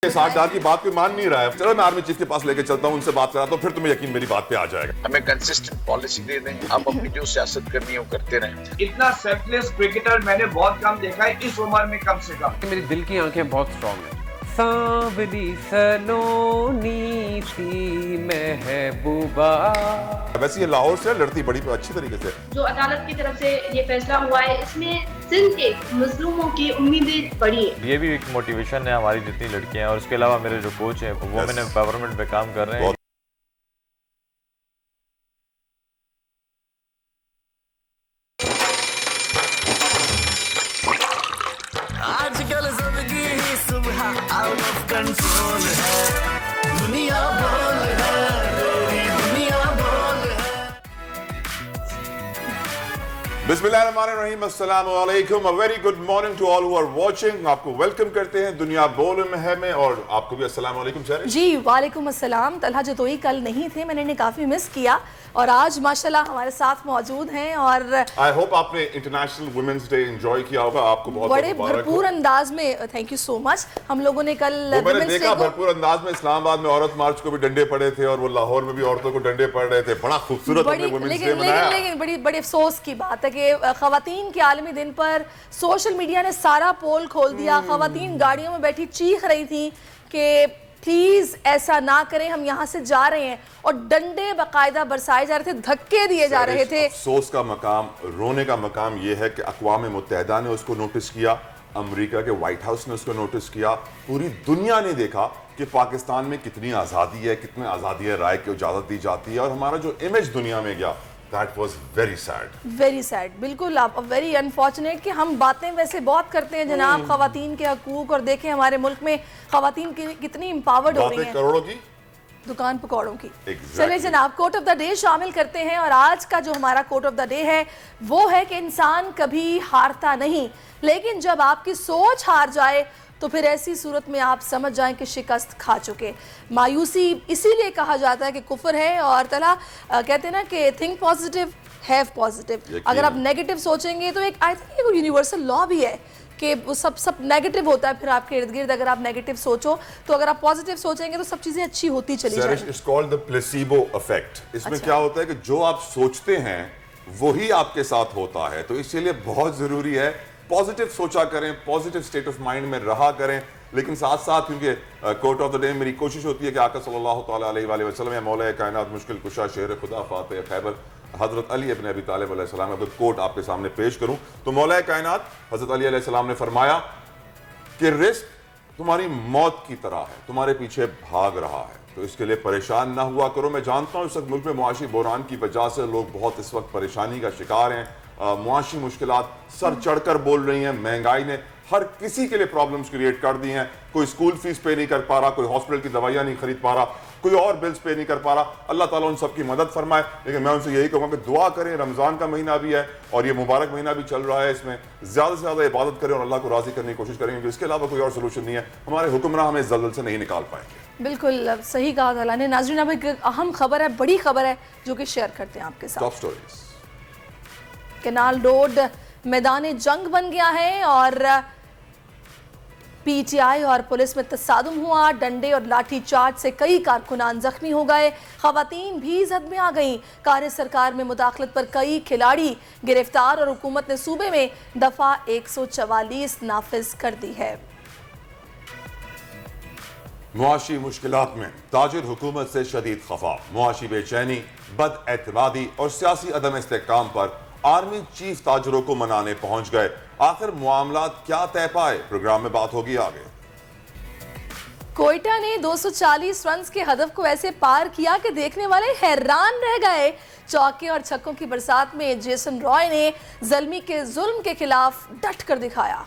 60 की बात कोई मान नहीं रहा है। चलो मैं आर्मी चीफ के पास लेके चलता हूँ, उनसे बात कराता हूँ, फिर तुम्हें यकीन मेरी बात पे आ जाएगा। हमें कंसिस्टेंट पॉलिसी दे दें, आप अपनी जो सियासत करनी है वो करते रहें। इतना सेल्फलेस क्रिकेटर मैंने बहुत कम देखा है इस उम्र में, कम से कम। मेरी दिल की आंखें बहुत स्ट्रांग है। सांवली सलोनी सी महबूबा। वैसे ये लाहौर से लड़ती बड़ी अच्छी तरीके से। जो अदालत की तरफ से ये फैसला हुआ है, इसमें सिंध के मजलूमों की उम्मीदें बढ़ी है। ये भी एक मोटिवेशन है हमारी जितनी लड़कियां हैं, और उसके अलावा मेरे जो कोच हैं वो वुमेन एम्पावरमेंट पे काम कर रहे हैं। आजकल जिंदगी ही सुबह आउट ऑफ कंट्रोल है, दुनिया बोल है, तेरी दुनिया बोल है। बिस्मिल्लाहिर्रहमानिर्रहीम, अस्सलामु अलैकुम, a very good morning to all who are watching. आपको वेलकम करते हैं दुनिया बोल में और आपको भी अस्सलामु अलैकुम सर। जी वालेकुम अस्सलाम। तलहा जतोई कल नहीं थे, मैंने इन्हें काफ़ी मिस किया और आज माशाल्लाह हमारे साथ मौजूद हैं। और आई होप आपने इंटरनेशनल वुमेन्स डे एंजॉय किया होगा। आपको बहुत बड़े भरपूर अंदाज में, थैंक यू सो मच। हम लोगों ने कल मैंने देखा भरपूर अंदाज में इस्लामाबाद में औरत मार्च को भी डंडे पड़े थे और वो लाहौर में भी औरतों को डंडे पड़ रहे थे। बड़ा खूबसूरत वुमेन्स डे मनाया। लेकिन बड़ी अफसोस की बात है कि खवातीन के आलमी दिन पर सोशल मीडिया ने सारा पोल खोल दिया। खवातीन गाड़ियों में बैठी चीख रही थी कि प्लीज ऐसा ना करें, हम यहाँ से जा रहे हैं, और डंडे बाकायदा बरसाए जा रहे थे, धक्के दिए जा रहे थे। अफसोस का मकाम, रोने का मकाम यह है कि अक़वाम मुत्तहिदा ने उसको नोटिस किया, अमेरिका के व्हाइट हाउस ने उसको नोटिस किया, पूरी दुनिया ने देखा कि पाकिस्तान में कितनी आज़ादी है, कितनी आज़ादी राय की इजाज़त दी जाती है, और हमारा जो इमेज दुनिया में गया, That was very sad. Very sad, बिल्कुल। आप वेरी अनफॉर्चुनेट कि हम बातें वैसे बहुत करते हैं जनाब खवातीन के हकूक, और देखें हमारे मुल्क में खवातीन कितनी एम्पावर्ड हो रही हैं। करोड़ों की दुकान पकौड़ों की। Exactly. चलिए जनाब, कोट ऑफ द डे शामिल करते हैं। और आज का जो हमारा कोट ऑफ द डे है वो है कि इंसान कभी हारता नहीं, लेकिन जब आपकी सोच हार जाए तो फिर ऐसी सूरत में आप समझ जाएं कि शिकस्त खा चुके। मायूसी इसीलिए कहा जाता है कि कुफर है। और तला कहते हैं ना कि थिंक पॉजिटिव हैव पॉजिटिव। अगर आप नेगेटिव सोचेंगे तो एक आई थिंक एक यूनिवर्सल लॉ भी है कि वो सब नेगेटिव होता है। फिर आपके इर्द गिर्द अगर आप नेगेटिव सोचो तो अगर आप पॉजिटिव सोचेंगे तो सब चीजें अच्छी होती चली जाएंगी। It's called the placebo effect. इसमें क्या होता है कि जो आप सोचते हैं वही आपके साथ होता है। तो इसीलिए बहुत जरूरी है पॉजिटिव सोचा करें, पॉजिटिव स्टेट ऑफ माइंड में रहा करें। लेकिन साथ साथ क्योंकि कोट ऑफ द डे मेरी कोशिश होती है कि आका सल्लल्लाहु तआला अलैहि वसल्लम या मौला कायनात मुश्किल कुशा शेर खुदा फातिह खैबर हजरत अली इब्न अबी तालिब अलैहि सलाम का कोट आपके सामने पेश करूं तो मौला कायनात हजरत अली अलैहि सलाम ने फरमाया कि रिस्क तुम्हारी मौत की तरह है, तुम्हारे पीछे भाग रहा है, तो इसके लिए परेशान ना हुआ करो। मैं जानता हूं इस वक्त मुल्क में मुआशी बहरान की वजह से लोग बहुत इस वक्त परेशानी का शिकार हैं। मुआशी मुश्किलात सर चढ़कर बोल रही हैं। महंगाई ने हर किसी के लिए प्रॉब्लम्स क्रिएट कर दी हैं। कोई स्कूल फीस पे नहीं कर पा रहा, कोई हॉस्पिटल की दवाइयां नहीं खरीद पा रहा, कोई और बिल्स पे नहीं कर पा रहा। अल्लाह ताला उन सबकी मदद फरमाए। लेकिन मैं उनसे यही कहूँगा कि दुआ करें। रमज़ान का महीना भी है और ये मुबारक महीना भी चल रहा है, इसमें ज़्यादा से ज़्यादा इबादत करें और अल्लाह को राज़ी करने की कोशिश करें, क्योंकि इसके अलावा कोई और सोल्यूशन नहीं है। हमारे हुक्मरान हमें जल्द से नहीं निकाल पाएंगे। बिल्कुल सही कहा ताला ने। नाज़रीन, अब एक अहम खबर है, बड़ी खबर है जो कि शेयर करते हैं आपके साथ। Top stories. केनाल रोड मैदान जंग बन गया है और पीटीआई और पुलिस में तसादुम हुआ। डंडे और लाठी चार्ज से कई कारकुनान जख्मी हो गए। खवातीन भी जद में आ गईं। कार्य सरकार में मुदाखलत पर कई खिलाड़ी गिरफ्तार और हुकूमत ने सूबे में दफा 144 नाफिज कर दी है। मुआशी मुश्किलात में ताजिर हुकूमत से शदीद खफा। मुआशी बेचैनी, बद एतमादी और सियासी अदम इस्तेहकाम पर आर्मी चीफ ताजरों को मनाने पहुंच गए। आखिर मामलात क्या तय पाए, प्रोग्राम में बात होगी आगे। कोयटा ने 240 रन के हदफ को ऐसे पार किया कि देखने वाले हैरान रह गए। चौके और छक्कों की बरसात में जेसन रॉय ने ज़ल्मी के जुल्म के खिलाफ डट कर दिखाया।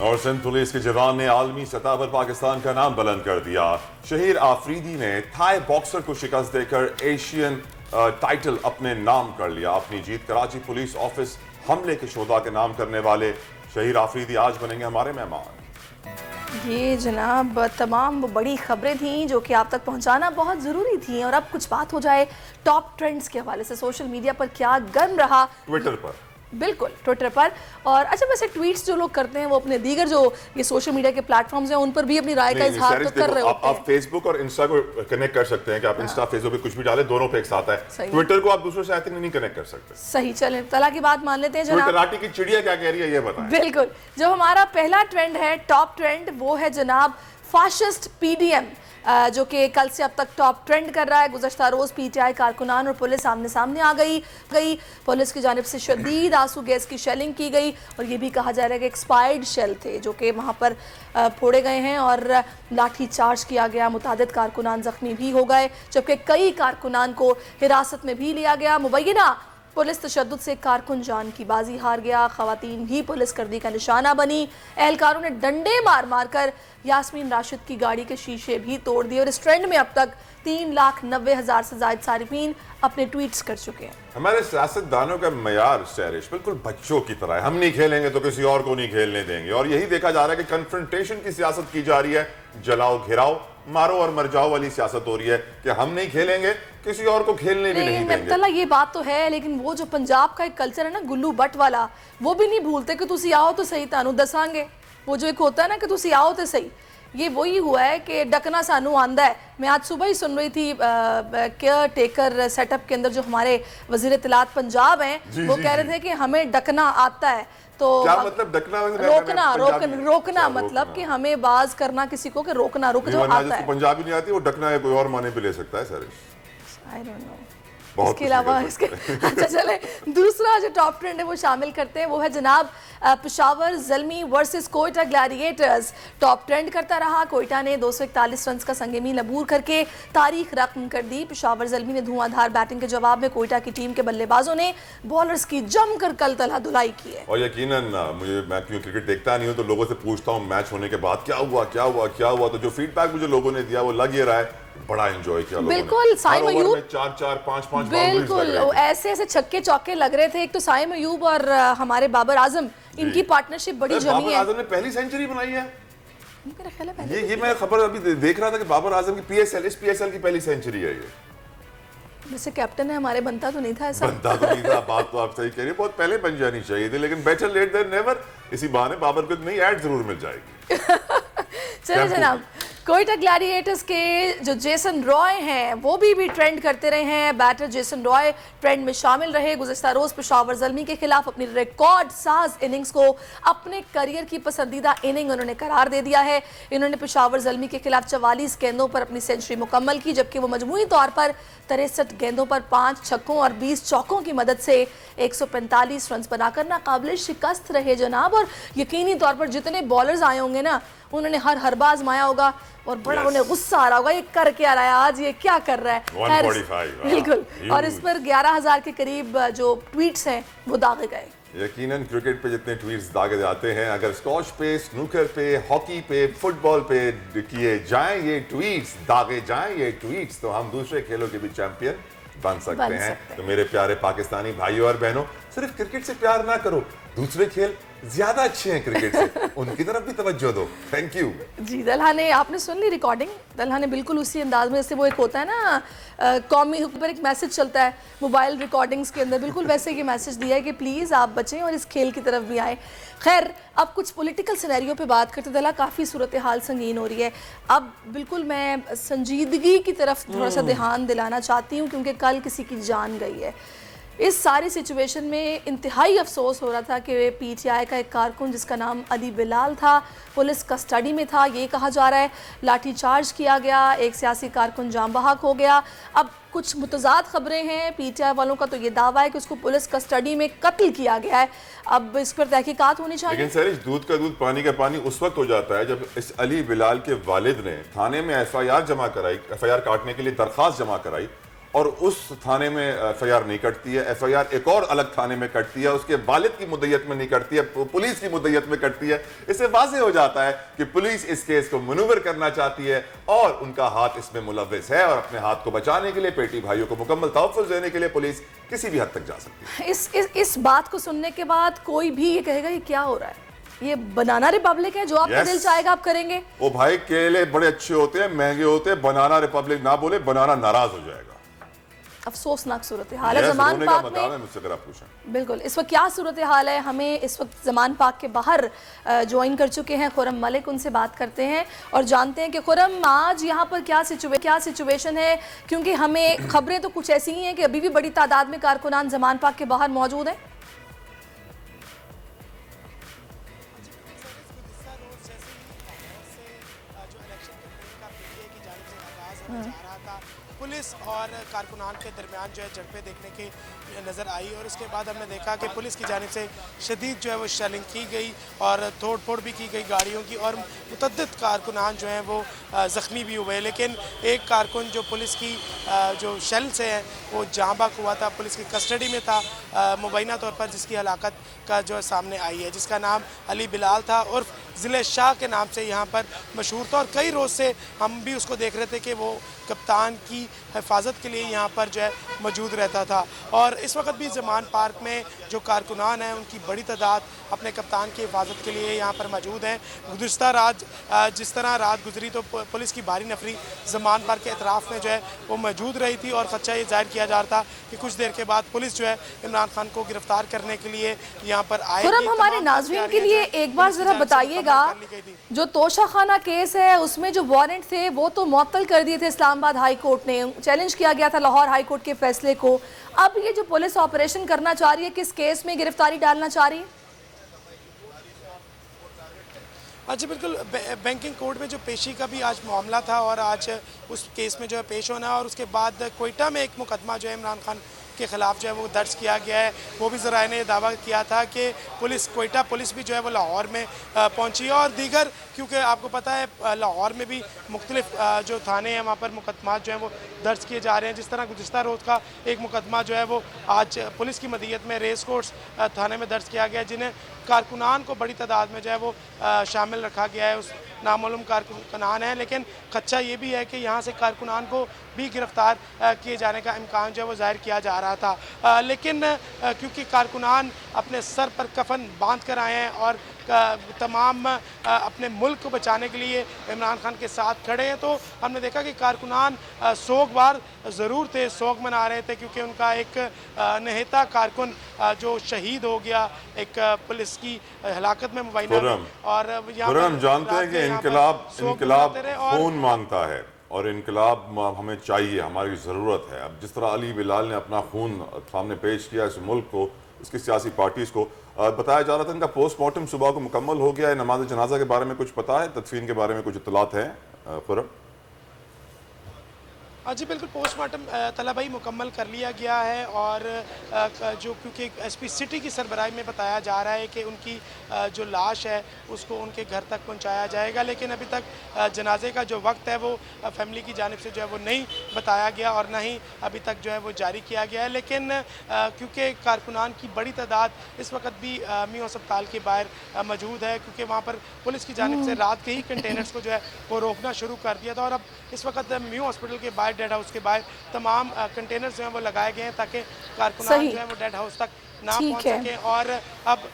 और सिंध पुलिस के जवान ने आलमी सतह पर पाकिस्तान का नाम बुलंद कर दिया। शहीर आफरीदी ने थाई बॉक्सर को शिकस्त देकर एशियन टाइटल अपने नाम कर लिया। अपनी जीत कराची पुलिस ऑफिस हमले के शोधा के नाम करने वाले शहीर आफरीदी आज बनेंगे हमारे मेहमान। ये जनाब तमाम वो बड़ी खबरें थीं जो कि आप तक पहुंचाना बहुत ज़रूरी थी। और अब कुछ बात हो जाए टॉप ट्रेंड्स के हवाले से। सोशल मीडिया पर क्या गर्म रहा। ट्विटर पर बिल्कुल ट्विटर पर। और अच्छा, वैसे ट्वीट्स जो लोग करते हैं वो अपने दीगर जो ये सोशल मीडिया के प्लेटफॉर्म्स हैं उन पर भी अपनी राय का इजहार तो कर रहे होते हैं। आप फेसबुक और इंस्टा को कनेक्ट कर सकते हैं कि आप इंस्टा फेसबुक पे कुछ भी डालें, दोनों पे एक साथ है। ट्विटर को आप दूसरों से आई थिंक नहीं कनेक्ट कर सकते। सही, चलें तला की बात मान लेते हैं जनाब। तलाटी की चिड़िया क्या कह रही है ये बताएं। बिल्कुल, जो हमारा पहला ट्रेंड है, टॉप ट्रेंड, वो है जनाब फाशिस्ट पीडीएम, जो कि कल से अब तक टॉप ट्रेंड कर रहा है। गुज़श्ता रोज़ पीटीआई कारकुनान और पुलिस आमने सामने आ गई। पुलिस की जानिब से शदीद आंसू गैस की शेलिंग की गई और ये भी कहा जा रहा है कि एक्सपायर्ड शेल थे जो कि वहाँ पर फोड़े गए हैं और लाठी चार्ज किया गया। मुतादिद कारकुनान जख्मी भी हो गए जबकि कई कारकुनान को हिरासत में भी लिया गया। मुबैना पुलिस तशद्दुद से कारकुन जान की बाजी हार गया। खवातीन भी पुलिस गर्दी का निशाना बनी। एहलकारों ने डंडे मार मार कर यास्मीन राशिद की गाड़ी के शीशे भी तोड़ दिए। और इस ट्रेंड में अब तक 3,90,000 से ज्यादा सारिफीन अपने ट्वीट्स कर चुके हैं। हमारे सियासतदानों का मयार सैरिश बिल्कुल बच्चों की तरह है। हम नहीं खेलेंगे तो किसी और को नहीं खेलने देंगे, और यही देखा जा रहा है कि कन्फ्रंटेशन की सियासत की जा रही है। जलाओ घिराओ मारो और मर जाओ वाली सियासत हो रही है कि हम नहीं खेलेंगे, किसी और को खेलने भी नहीं देंगे। तला ये बात तो है, लेकिन वो जो पंजाब का एक कल्चर है ना गुल्लू बट वाला, वो भी नहीं भूलते कि तुसी आओ तो सही तानू दसांगे। वो जो एक होता है ना कि तुसी आओ तो सही, ये वही हुआ है कि डकना सानू आंदा है। मैं आज सुबह ही सुन रही थी केयर टेकर सेटअप के अंदर जो हमारे वजीर इत्तलात पंजाब हैं, वो कह रहे थे कि हमें डकना आता है। तो क्या मतलब डकना? रोकना मतलब कि हमें बाज करना किसी को, कि रोकना, रुक जाओ, आता है। पंजाबी नहीं आती वो डकना है कोई और माने पे ले सकता है सर। I don't know. बहुत इसके अलावा इसके अच्छा चले दूसरा जो टॉप ट्रेंड है वो शामिल करते हैं, वो है जनाब Peshawar Zalmi versus Quetta Gladiators. Top trend करता रहा। कोयटा ने 241 रन का संग मील अबूर करके तारीख रकम कर दी। पेशावर ज़ल्मी ने धुआंधार बैटिंग के जवाब में कोयटा की टीम के बल्लेबाजों ने बॉलर्स की जमकर कल तला धुलाई की है। और यकीनन मैं क्यों क्रिकेट देखता नहीं हूँ तो लोगों से पूछता हूँ मैच होने के बाद क्या हुआ क्या हुआ क्या हुआ, तो जो फीडबैक मुझे लोगों ने दिया वो लग ये रहा है बड़ा एंजॉय किया लोगों ने। बिल्कुल, साइम अयूब 4-4 5-5 बिल्कुल ऐसे ऐसे छक्के चौके लग रहे थे। एक तो साइम अयूब और हमारे बाबर आजम, इनकी पार्टनरशिप बड़ी जमी है। बाबर आजम ने पहली सेंचुरी बनाई है मेरा ख्याल है पहले। ये मैं खबर अभी देख रहा था कि बाबर आजम की इस पीएसएल की पहली सेंचुरी है ये। वैसे कैप्टन है हमारे, बनता तो नहीं था ऐसा। बनता तो नहीं था, बात तो आप सही कह रही है, बहुत पहले बन जानी चाहिए थी, लेकिन बेटर लेट देन नेवर। इसी बहाने बाबर को नई ऐड जरूर मिल जाएगी। चलिए जनाब, कोयटा ग्लैडिएटर्स के जो जेसन रॉय हैं वो भी ट्रेंड करते रहे हैं। बैटर जेसन रॉय ट्रेंड में शामिल रहे। गुज़श्ता रोज पेशावर ज़ल्मी के खिलाफ अपनी रिकॉर्ड साज इनिंग्स को अपने करियर की पसंदीदा इनिंग उन्होंने करार दे दिया है। इन्होंने पेशावर ज़ल्मी के खिलाफ 44 गेंदों पर अपनी सेंचुरी मुकम्मल की, जबकि वो मजमूई तौर पर 63 गेंदों पर 5 छक्कों और 20 चौकों की मदद से 145 रन बनाकर नाकाबिल शिकस्त रहे जनाब। और यकीनी तौर पर जितने बॉलर्स आए होंगे ना, उन्होंने हर बार आजमाया होगा और बड़ा उन्हें गुस्सा आ रहा होगा, ये कर क्या रहा है आज, ये क्या कर रहा है। 145 बिल्कुल। और इस पर 11,000 के करीब जो ट्वीट्स हैं वो दागे गए। यकीनन क्रिकेट पे जितने ट्वीट्स दागे जाते हैं, अगर स्कॉश पे, स्नूकर पे, हॉकी पे, फुटबॉल पे किए जाएं ये ट्वीट्स, दागे जाएं ये ट्वीट्स, तो हम दूसरे खेलों के भी चैंपियन बन सकते हैं। तो मेरे प्यारे पाकिस्तानी भाइयों और बहनों, सिर्फ क्रिकेट से प्यार ना करो, दूसरे खेल ज्यादा अच्छे हैं क्रिकेट से, उनकी तरफ भी तवज्जो दो। थैंक यू जी। दल्हा ने, आपने सुन ली रिकॉर्डिंग? दल्हा ने बिल्कुल उसी अंदाज में, जैसे वो एक होता है ना कौमी हुक पर एक मैसेज चलता है मोबाइल रिकॉर्डिंग्स के अंदर, बिल्कुल वैसे ये मैसेज दिया है कि प्लीज़ आप बचें और इस खेल की तरफ भी आएँ। खैर, अब कुछ पॉलिटिकल सिनेरियो पे बात करते। दल्हा काफ़ी सूरत हाल संगीन हो रही है। अब बिल्कुल मैं संजीदगी की तरफ थोड़ा सा ध्यान दिलाना चाहती हूँ, क्योंकि कल किसी की जान गई है। इस सारी सिचुएशन में इंतहाई अफसोस हो रहा था कि पीटीआई का एक कारकुन जिसका नाम अली बिलाल था, पुलिस कस्टडी में था, ये कहा जा रहा है। लाठी चार्ज किया गया, एक सियासी कारकुन जाम बहक हो गया। अब कुछ मुतज़ाद खबरें हैं। पीटीआई वालों का तो ये दावा है कि उसको पुलिस कस्टडी में कत्ल किया गया है। अब इस पर तहकीकात होनी चाहिए। लेकिन सर, दूध का दूध पानी का पानी उस वक्त हो जाता है जब इस अली बिलाल के वालिद ने थाने में एफआईआर जमा कराई, एफआईआर काटने के लिए दरख्वास्त जमा कराई, और उस थाने में एफआईआर नहीं कटती है, एफआईआर एक और अलग थाने में कटती है, उसके वालिद की मुद्दत में नहीं कटती है, पुलिस की मुद्दत में कटती है। इससे वाज़ेह हो जाता है कि पुलिस इस केस को मनूवर करना चाहती है और उनका हाथ इसमें मुलव्विस है, और अपने हाथ को बचाने के लिए, पेटी भाइयों को मुकम्मल तहफ़्फ़ुज़ देने के लिए पुलिस किसी भी हद तक जा सकती है। इस बात को सुनने के बाद कोई भी ये कहेगा ये क्या हो रहा है, ये बनाना रिपब्लिक है, जो आपका दिल चाहेगा आप करेंगे। ओ भाई, केले बड़े अच्छे होते हैं, महंगे होते हैं, बनाना रिपब्लिक ना बोले, बनाना नाराज हो जाएगा। अफसोसनाक सूरत हाल है यह जमान रोने का पाक मकाम है में। मुझसे अगर आप पूछें। बिल्कुल, इस वक्त क्या सूरत हाल है, हमें इस वक्त जमान पाक के बाहर ज्वाइन कर चुके हैं खुरम मलिक, उनसे बात करते हैं और जानते हैं कि खुरम आज यहाँ पर क्या सिचुएशन है, क्योंकि हमें खबरें तो कुछ ऐसी ही हैं कि अभी भी बड़ी तादाद में कारकुनान जमान पाक के बाहर मौजूद हैं। पुलिस और कारकुनान के दरमियान जो है झड़पें देखने की नज़र आई और उसके बाद हमने देखा कि पुलिस की जानिब से शदीद जो है वो शेलिंग की गई और तोड़ फोड़ भी की गई गाड़ियों की और मुतअद्दिद कारकुनान जो हैं वो ज़ख्मी भी हुए, लेकिन एक कारकुन जो पुलिस की जो शेल से है वो जहाँ बाक हुआ था, पुलिस की कस्टडी में था मुबैना तौर पर, जिसकी हलाकत का जो है सामने आई है, जिसका नाम अली बिलाल था और ज़िले शाह के नाम से यहाँ पर मशहूर था और कई रोज़ से हम भी उसको देख रहे थे कि वो कप्तान की हिफाजत के लिए यहाँ पर जो है मौजूद रहता था। और इस वक्त भी जमान पार्क में जो कारकुनान हैं उनकी बड़ी तादाद अपने कप्तान की हिफाजत के लिए यहाँ पर मौजूद हैं। गुज़िश्ता रात जिस तरह रात गुजरी तो पुलिस की भारी नफरी जमान पार्क के अतराफ़ में जो है वो मौजूद रही थी और ख़दशा ये जाहिर किया जा रहा था कि कुछ देर के बाद पुलिस जो है इमरान खान को गिरफ्तार करने के लिए यहाँ पर आए। हमारे नाज़रीन के लिए एक बार ज़रा बताइएगा, जो तोशा खाना केस है उसमें जो वारंट थे वो तो मुअत्तल कर दिए थे इस्लामाबाद हाई कोर्ट ने, चैलेंज किया गया था लाहौर हाई कोर्ट के फैसले को। अब ये जो पुलिस ऑपरेशन करना चाह रही है, किस केस में गिरफ्तारी डालना चाह रही है? जी बिल्कुल, बैंकिंग कोर्ट में जो पेशी का भी आज मामला था और आज उस केस में जो है पेश होना और उसके बाद कोयटा में एक मुकदमा जो है इमरान खान के ख़िलाफ़ जो है वो दर्ज किया गया है। वो भी ज़राए ने दावा किया था कि कोयटा पुलिस भी जो है वो लाहौर में पहुंची है और दीगर, क्योंकि आपको पता है लाहौर में भी मुख्तलिफ जो थाने हैं वहाँ पर मुकदमा जो हैं वो दर्ज किए जा रहे हैं। जिस तरह गुज़िश्ता रोज़ का एक मुकदमा जो है वो आज पुलिस की मदीयत में रेस कोर्स थाने में दर्ज किया गया, जिन्हें कारकुनान को बड़ी तादाद में जो है वो शामिल रखा गया है। उस नामालूम कारकुनान है, लेकिन खदशा ये भी है कि यहाँ से कारकुनान को भी गिरफ्तार किए जाने का इम्कान जो है वो जाहिर किया जा रहा था, लेकिन क्योंकि कारकुनान अपने सर पर कफन बांध कर आए हैं और तमाम अपने मुल्क को बचाने के लिए इमरान खान के साथ खड़े हैं, तो हमने देखा कि कारकुनान सोगवार ज़रूर थे, सोग मना रहे थे, क्योंकि उनका एक नहेता कारकुन जो शहीद हो गया एक पुलिस की हलाकत में मुबैना। और हम जानते हैं कि इनकलाब खून मांगता है और इनकलाब हमें चाहिए, हमारी ज़रूरत है। अब जिस तरह अली बिलाल ने अपना खून सामने पेश किया इस मुल्क को, इसकी सियासी पार्टीज़ को, बताया जा रहा था इनका पोस्टमार्टम सुबह को मुकम्मल हो गया है। नमाज जनाजा के बारे में कुछ पता है, तदफीन के बारे में कुछ इत्तलात हैं खुरम? जी बिल्कुल, पोस्टमार्टम तलबी मुकम्मल कर लिया गया है और जो क्योंकि एसपी सिटी की सरबराही में बताया जा रहा है कि उनकी जो लाश है उसको उनके घर तक पहुंचाया जाएगा, लेकिन अभी तक जनाजे का जो वक्त है वो फैमिली की जानिब से जो है वो नहीं बताया गया और ना ही अभी तक जो है वो जारी किया गया है। लेकिन क्योंकि कारकुनान की बड़ी तादाद इस वक्त भी म्यू अस्पताल के बाहर मौजूद है, क्योंकि वहाँ पर पुलिस की जानिब से रात के ही कंटेनर्स को जो है वो रोकना शुरू कर दिया था और अब इस वक्त म्यू हॉस्पिटल के बाहर, डेड हाउस के बाहर तमाम कंटेनर्स जो हैं वो लगाए गए हैं ताकि कारकुनान जो है वो डेड हाउस तक ना पहुंच सके। और अब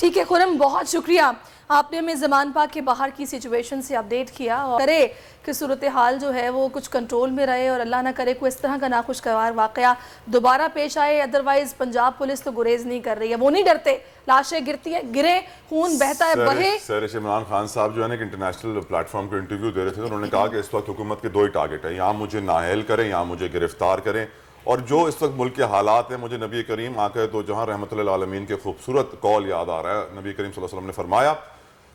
ठीक है खुरम, बहुत शुक्रिया, आपने हमें ज़मान पाक के बाहर की सिचुएशन से अपडेट किया और करे कि सूरत हाल जो है वो कुछ कंट्रोल में रहे और अल्लाह ना करे कोई इस तरह का नाखुशगवार वाक़या दोबारा पेश आए। अदरवाइज़ पंजाब पुलिस तो गुरेज नहीं कर रही है, वो नहीं डरते, लाशें गिरती हैं, गिरे, खून बहता है, बहे। सर इमरान खान साहब जो है ना एक इंटरनेशनल प्लेटफॉर्म पर इंटरव्यू दे रहे थे, उन्होंने कहा कि इस वक्त हुकूमत के दो ही टारगेट है, यहाँ मुझे नाअहल करें, यहाँ मुझे गिरफ्तार करें। और जो इस वक्त मुल्क के हालात हैं, मुझे नबी करीम आके तो जहाँ रहमतुल्लिल आलमीन के खूबसूरत कौल याद आ रहा है। नबी करीम सल्लल्लाहु अलैहि वसल्लम ने फरमाया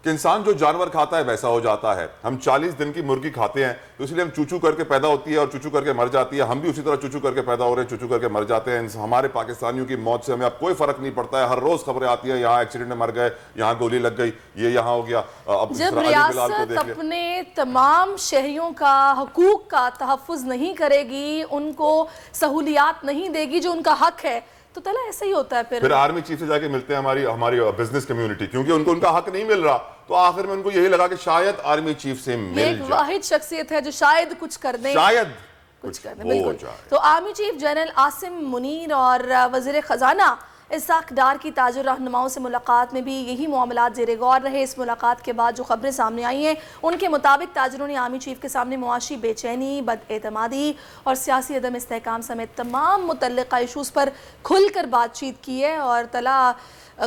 कि इंसान जो जानवर खाता है वैसा हो जाता है। हम 40 दिन की मुर्गी खाते हैं तो इसलिए हम चूचू करके पैदा होती है और चूचू करके मर जाती है। हम भी उसी तरह चूचू करके पैदा हो रहे हैं, चूचू करके मर जाते हैं। हमारे पाकिस्तानियों की मौत से हमें अब कोई फर्क नहीं पड़ता है। हर रोज खबरें आती है, यहाँ एक्सीडेंट में मर गए, यहाँ गोली लग गई, ये यहाँ हो गया। अब जब रियासत अपने तमाम शहरियों का हकूक का तहफ़्फ़ुज़ नहीं करेगी, उनको सहूलियात नहीं देगी जो उनका हक है, तो तला ऐसा ही होता है। फिर आर्मी चीफ से जाके मिलते हैं हमारी बिजनेस कम्युनिटी, क्योंकि उनको उनका हक नहीं मिल रहा, तो आखिर में उनको यही लगा कि शायद आर्मी चीफ से मिल जाए। एक वाहिद शख्सियत है जो शायद कुछ कर दे, शायद कुछ कर दे। बिल्कुल। तो army chief general Asim Munir और वज़ीर ख़ज़ाना इसाक डार की ताजिर रहनुमाओं से मुलाकात में भी यही मामलात ज़ेरे गौर रहे। इस मुलाकात के बाद जो खबरें सामने आई हैं उनके मुताबिक ताजिरों ने आर्मी चीफ के सामने मुआशी बेचैनी, बदएतमादी और सियासी अदम इस्तेहकाम समेत तमाम मुतल्लिका इशूज़ पर खुलकर बातचीत की है और तला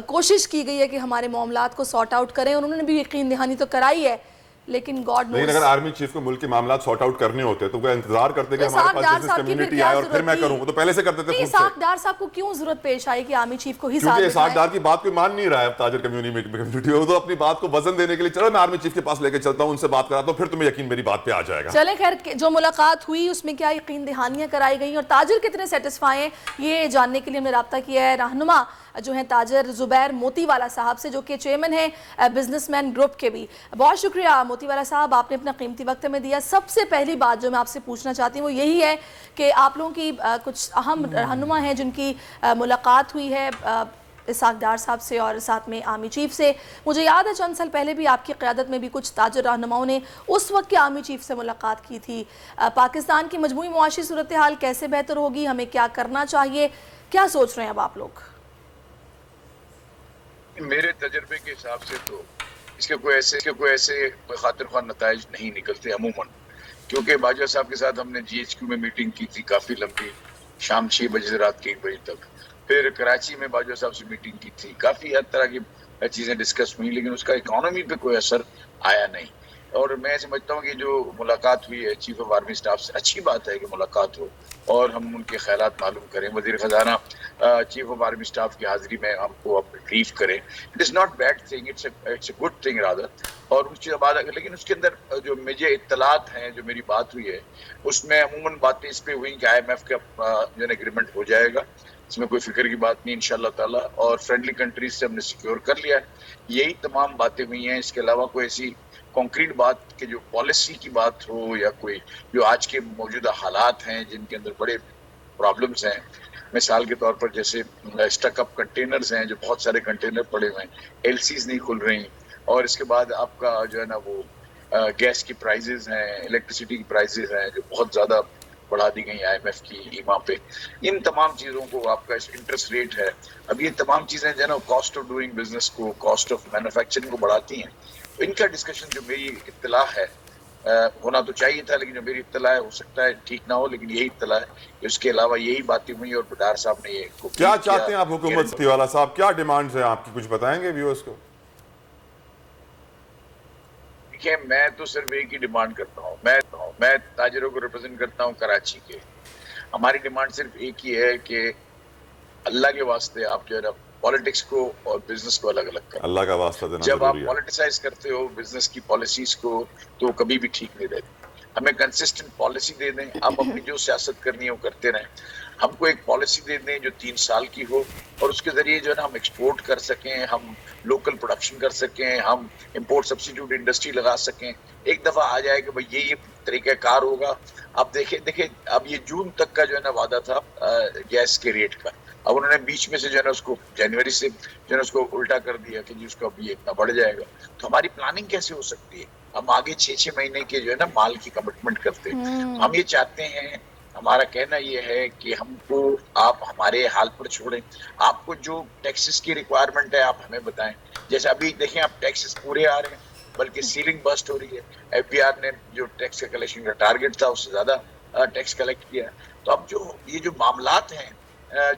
कोशिश की गई है कि हमारे मामलात को सॉर्ट आउट करें। उन्होंने भी यकीन दहानी तो कराई है, लेकिन गॉड नोस। लेकिन अगर आर्मी चीफ को मुल्क के मामला सॉर्ट आउट करने होते तो वो इंतजार करते कि हमारे पास बिजनेस कम्युनिटी आए और फिर मैं करूं, वो तो पहले से करते थे। इसाक डार साहब को क्यों जरूरत पेश आई कि आर्मी चीफ को ही साथ क्योंकि इसाक डार की बात कोई मान नहीं रहा है ताजिर कम्युनिटी, वो तो अपनी बात को वजन देने के लिए चलो मैं आर्मी चीफ के पास लेके चलता हूं, उनसे बात कराता हूं, फिर तुम्हें यकीन मेरी बात पे आ जाएगा। चले खैर, जो मुलाकात हुई उसमें क्या यकीन दहानियां कराई गई और ताजिर कितने सेटिस्फाई हैं ये जानने के लिए हमने रब्ता किया है रहनुमा जो है ताजिर जुबैर मोतीवाला साहब से, जो कि चेयरमैन है बिजनेसमैन ग्रुप के भी। बहुत शुक्रिया मोतीवाला साहब, आपने अपना कीमती वक्त में दिया। सबसे पहली बात जो मैं आपसे पूछना चाहती हूँ वो यही है कि आप लोगों की कुछ अहम रहनुमा हैं जिनकी मुलाकात हुई है इसाक डार साहब से और साथ में आर्मी चीफ से। मुझे याद है चंद साल पहले भी आपकी क़यादत में भी कुछ ताजिर रहनुमाओं ने उस वक्त के आर्मी चीफ से मुलाकात की थी। पाकिस्तान की मजमूई मुआशी सूरत हाल कैसे बेहतर होगी, हमें क्या करना चाहिए, क्या सोच रहे हैं अब आप लोग? मेरे तजर्बे के हिसाब से तो इसके कोई ऐसे खातिर ख्वाह नताइज नहीं निकलते अमूमन, क्योंकि बाजवा साहब के साथ हमने GHQ में मीटिंग की थी काफ़ी लंबी, शाम 6 बजे से रात के 1 बजे तक। फिर कराची में बाजवा साहब से मीटिंग की थी, काफ़ी हर तरह की चीज़ें डिस्कस हुई, लेकिन उसका इकॉनमी पे कोई असर आया नहीं। और मैं समझता हूँ कि जो मुलाकात हुई है चीफ ऑफ आर्मी स्टाफ से, अच्छी बात है कि मुलाकात हो और हम उनके ख्यालात मालूम करें। वज़ीर ख़जाना चीफ ऑफ आर्मी स्टाफ की हाज़िरी में हमको ब्रीफ करें। It is not bad thing, it's a good thing rather. और उसके बाद लेकिन उसके अंदर जो मुझे इत्तलात हैं, जो मेरी बात हुई है उसमें अमूमन बातें इस पर हुई कि IMF का जो एग्रीमेंट हो जाएगा, इसमें कोई फिक्र की बात नहीं इंशाल्लाह ताला, और फ्रेंडली कंट्रीज से हमने सिक्योर कर लिया है। यही तमाम बातें हुई हैं। इसके अलावा कोई ऐसी कॉन्क्रीट बात के जो पॉलिसी की बात हो या कोई जो आज के मौजूदा हालात हैं जिनके अंदर बड़े प्रॉब्लम्स हैं, मिसाल के तौर पर जैसे स्टक अप कंटेनर्स हैं, जो बहुत सारे कंटेनर पड़े हुए हैं, LCs नहीं खुल रही, और इसके बाद आपका जो है ना वो गैस की प्राइजेस हैं, इलेक्ट्रिसिटी की प्राइजेस हैं जो बहुत ज़्यादा बढ़ा दी गई IMF की ईमा पे। इन तमाम चीज़ों को, आपका इंटरेस्ट रेट है, अब ये तमाम चीज़ें जो है ना कॉस्ट ऑफ डूइंग बिजनेस को, कॉस्ट ऑफ मैन्युफैक्चरिंग को बढ़ाती हैं। तो इनका डिस्कशन जो मेरी इत्तला है होना तो चाहिए था, लेकिन जो मेरी इत्तला है हो सकता है ठीक ना हो, लेकिन यही इत्तला है कि उसके अलावा यही बातें हुई। और डार साहब ने ये क्या चाहते हैं आप हुकूमत से वाला साहब, क्या डिमांड्स हैं आपकी, कुछ बताएंगे व्यूअर्स को? देखिए, मैं तो सिर्फ एक ही डिमांड करता हूँ, मैं ताजिरों को रिप्रेजेंट करता हूँ कराची के। हमारी डिमांड सिर्फ एक ही है कि अल्लाह के वास्ते आप जो है ना पॉलिटिक्स को और बिजनेस को अलग अलग करें। अल्लाह का वास्ता देना जब आप जरूरी है। पॉलिटिसाइज करते हो बिजनेस की पॉलिसीज को तो कभी भी ठीक नहीं रहती। हमें कंसिस्टेंट पॉलिसी दे दें, आप अपनी जो सियासत करनी है वो करते रहें। हमको एक पॉलिसी दे दें जो 3 साल की हो और उसके जरिए जो है ना हम एक्सपोर्ट कर सकें, हम लोकल प्रोडक्शन कर सकें, हम इंपोर्ट सब्सिट्यूट इंडस्ट्री लगा सकें। एक दफ़ा आ जाए कि भाई ये तरीक़ाकार होगा। अब देखिए अब ये जून तक का जो है ना वादा था गैस के रेट का, अब उन्होंने बीच में से जो है ना उसको जनवरी से जो है ना उसको उल्टा कर दिया कि जी उसका अभी इतना बढ़ जाएगा। तो हमारी प्लानिंग कैसे हो सकती है? हम आगे 6-6 महीने के जो है ना माल की कमिटमेंट करते हैं। हम ये चाहते हैं, हमारा कहना ये है कि हमको आप हमारे हाल पर छोड़ें। आपको जो टैक्सेस की रिक्वायरमेंट है आप हमें बताएं। जैसे अभी देखें आप टैक्सेस पूरे आ रहे हैं, बल्कि सीलिंग बस्ट हो रही है। FBR ने जो टैक्स का कलेक्शन का टारगेट था उससे ज्यादा टैक्स कलेक्ट किया। तो अब जो ये जो मामलात हैं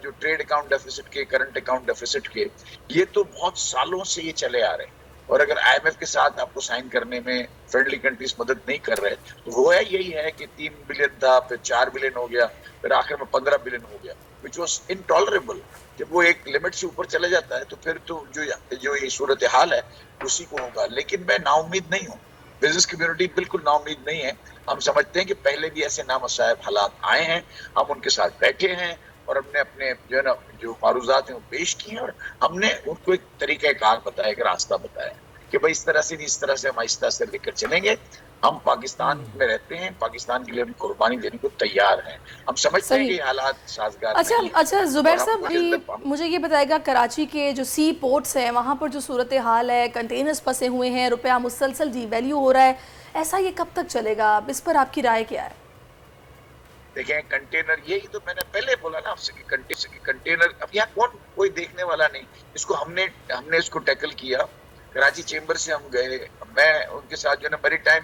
जो ट्रेड अकाउंट डेफिसिट के, करंट अकाउंट डेफिसिट के, ये तो बहुत सालों से ये चले आ रहे हैं। और अगर IMF के साथ आपको साइन करने में फ्रेंडली कंट्रीज मदद नहीं कर रहे तो वो यही है कि 3 बिलियन था, फिर 4 बिलियन हो गया, फिर आखिर में 15 बिलियन हो गया, विच वॉज इनटॉलरेबल। जब वो एक लिमिट से ऊपर चले जाता है तो फिर तो जो ये सूरत हाल है उसी को होगा। लेकिन मैं नाउम्मीद नहीं हूँ, बिजनेस कम्युनिटी बिल्कुल नाउम्मीद नहीं है। हम समझते हैं कि पहले भी ऐसे नामसायब हालात आए हैं, हम उनके साथ बैठे हैं और हमने अपने जो है ना जो मारूजात हैं वो पेश किए हैं और हमने उनको एक तरीक़ाकार बताया, एक रास्ता बताया कि भाई इस तरह से नहीं, इस तरह से हम आहिस्ता से लेकर चलेंगे। हम पाकिस्तान में रहते हैं, पाकिस्तान के लिए हम कुर्बानी देने को तैयार हैं। हम समझते हैं कि हालात साजगार नहीं। अच्छा जुबैर साहब, मुझे ये बताएगा कराची के जो सी पोर्ट्स हैं वहाँ पर जो सूरत हाल है, कंटेनर्स फंसे हुए हैं, रुपया मुसलसल डीवैल्यू हो रहा है, ऐसा ये कब तक चलेगा? इस पर आपकी राय क्या है? देखें कंटेनर, यही तो मैंने पहले बोला ना आपसे कि कंटेनर, अब यहाँ कौन कोई देखने वाला नहीं, इसको हमने इसको टैकल किया। कराची चेंबर से हम गए, मैं उनके साथ जो है ना मैरीटाइम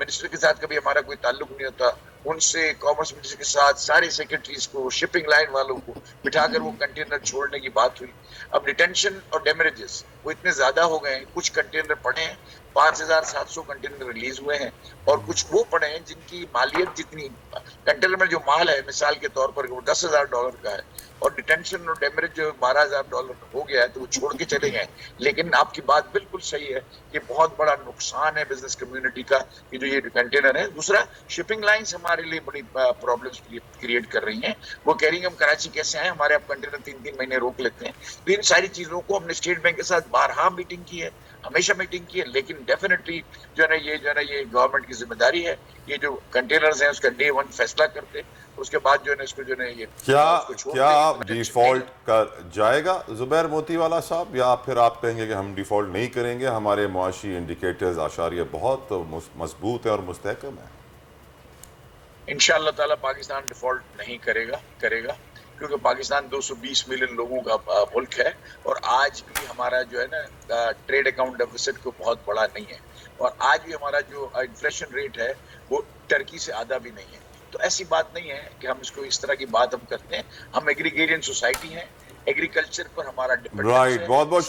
मिनिस्टर के साथ कभी हमारा कोई ताल्लुक नहीं होता, उनसे कॉमर्स मिनिस्टर के साथ सारे सेक्रेटरीज को, शिपिंग लाइन वालों को बिठाकर वो कंटेनर छोड़ने की बात हुई। अब डिटेंशन और डैमेजेस वो इतने ज्यादा हो गए हैं, कुछ कंटेनर पड़े हैं, 5700 कंटेनर रिलीज हुए हैं, और कुछ वो पड़े हैं जिनकी मालियत जितनी, कंटेनर में जो माल है मिसाल के तौर पर वो $10,000 का है, और डिटेंशन और डैमेज जो $12,000 हो गया है, तो वो छोड़ के चले गए। लेकिन आपकी बात बिल्कुल सही है कि बहुत बड़ा नुकसान है बिजनेस कम्युनिटी का कि जो ये कंटेनर है। दूसरा, शिपिंग लाइंस हमारे लिए बड़ी प्रॉब्लम्स क्रिएट कर रही हैं। वो कह रही हैं हम कराची कैसे आए, हमारे आप कंटेनर 3-3 महीने रोक लेते हैं। तो इन सारी चीजों को हमने स्टेट बैंक के साथ बारहा मीटिंग की है, हमेशा मीटिंग की है, लेकिन डेफिनेटली जो है ना ये गवर्नमेंट की जिम्मेदारी है, ये जो कंटेनर्स हैं उसका डे 1 फैसला करते, उसके बाद जो है ना इसको जो है ये क्या डिफॉल्ट कर जाएगा जुबैर मोतीवाला साहब, या फिर आप कहेंगे कि हम डिफॉल्ट नहीं करेंगे, हमारे मुआशी इंडिकेटर्स आशारिया बहुत मजबूत है और मुस्तहकम है? इंशाअल्लाह ताला पाकिस्तान डिफॉल्ट नहीं करेगा, क्योंकि पाकिस्तान 220 मिलियन लोगों का मुल्क है, और आज भी हमारा जो है ना ट्रेड अकाउंट डेफिसिट को बहुत बड़ा नहीं है, और आज भी हमारा जो इन्फ्लेशन रेट है वो टर्की से आधा भी नहीं है। तो ऐसी बात नहीं है कि हम इसको इस तरह की बात हम करते हैं। हम एग्रीगेरियन सोसाइटी हैं, एग्रीकल्चर पर हमारा राइट। बहुत बहुत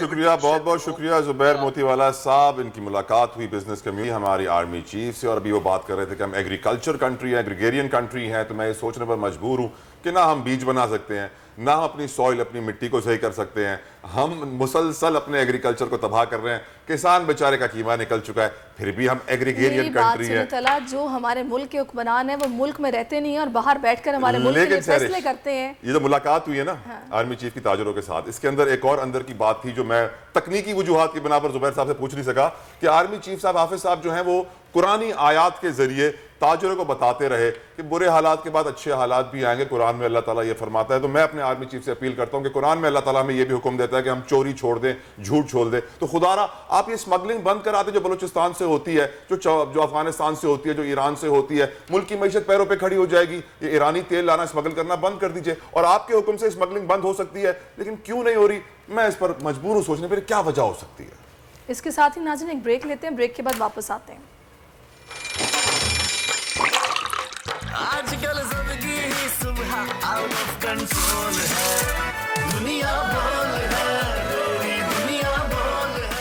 शुक्रिया जुबैर मोतीवाला साहब। इनकी मुलाकात हुई बिजनेस कम्युनिटी हमारी आर्मी चीफ से, और अभी वो बात कर रहे थे कि हम एग्रीकल्चर कंट्री है, एग्रीगेरियन कंट्री है। तो मैं ये सोचने पर मजबूर हूँ कि ना हम बीज बना सकते हैं, ना हम अपनी सॉइल, अपनी मिट्टी को सही कर सकते हैं, हम मुसलसल अपने एग्रीकल्चर को तबाह कर रहे हैं। किसान बेचारे का कीमा निकल चुका है, फिर भी हम एग्रीगेरियन कंट्री है। तला जो हमारे मुल्क के हुक्मरान है वो मुल्क में रहते नहीं है और बाहर बैठकर हमारे मुल्क के लिए फैसले करते हैं। ये जो मुलाकात हुई है ना आर्मी चीफ की ताजरों के साथ, इसके अंदर एक और अंदर की बात थी जो मैं तकनीकी वजूहात की बिना पर जुबैर साहब से पूछ नहीं सका, कि आर्मी चीफ साहब हाफिज साहब जो हैं वो कुरानी आयात के जरिए ताजरों को बताते रहे कि बुरे हालात के बाद अच्छे हालात भी आएंगे। कुरान में अल्लाह ताला ये फरमाता है। तो मैं अपने आर्मी चीफ से अपील करता हूं कि कुरान में अल्लाह ताला हमें ये भी हुक्म देता है कि हम चोरी छोड़ दें, झूठ छोड़ दें। तो खुदारा आप ये स्मगलिंग बंद करा दें जो बलूचिस्तान से होती है, जो अफगानिस्तान से होती है, जो ईरान से होती है। मुल्क की मईशत पैरों पर खड़ी हो जाएगी। ये ईरानी तेल लाना, स्मगल करना बंद कर दीजिए, और आपके हुक्म से स्मगलिंग बंद हो सकती है। लेकिन क्यों नहीं हो रही, मैं इस पर मजबूर हूं सोचने पर क्या वजह हो सकती है। इसके साथ ही नाज़रीन एक ब्रेक लेते हैं, ब्रेक के बाद वापस आते हैं। आजकल जिंदगी ही सुबह आउट ऑफ कंट्रोल है, दुनिया बोल है, तेरी दुनिया बोल है।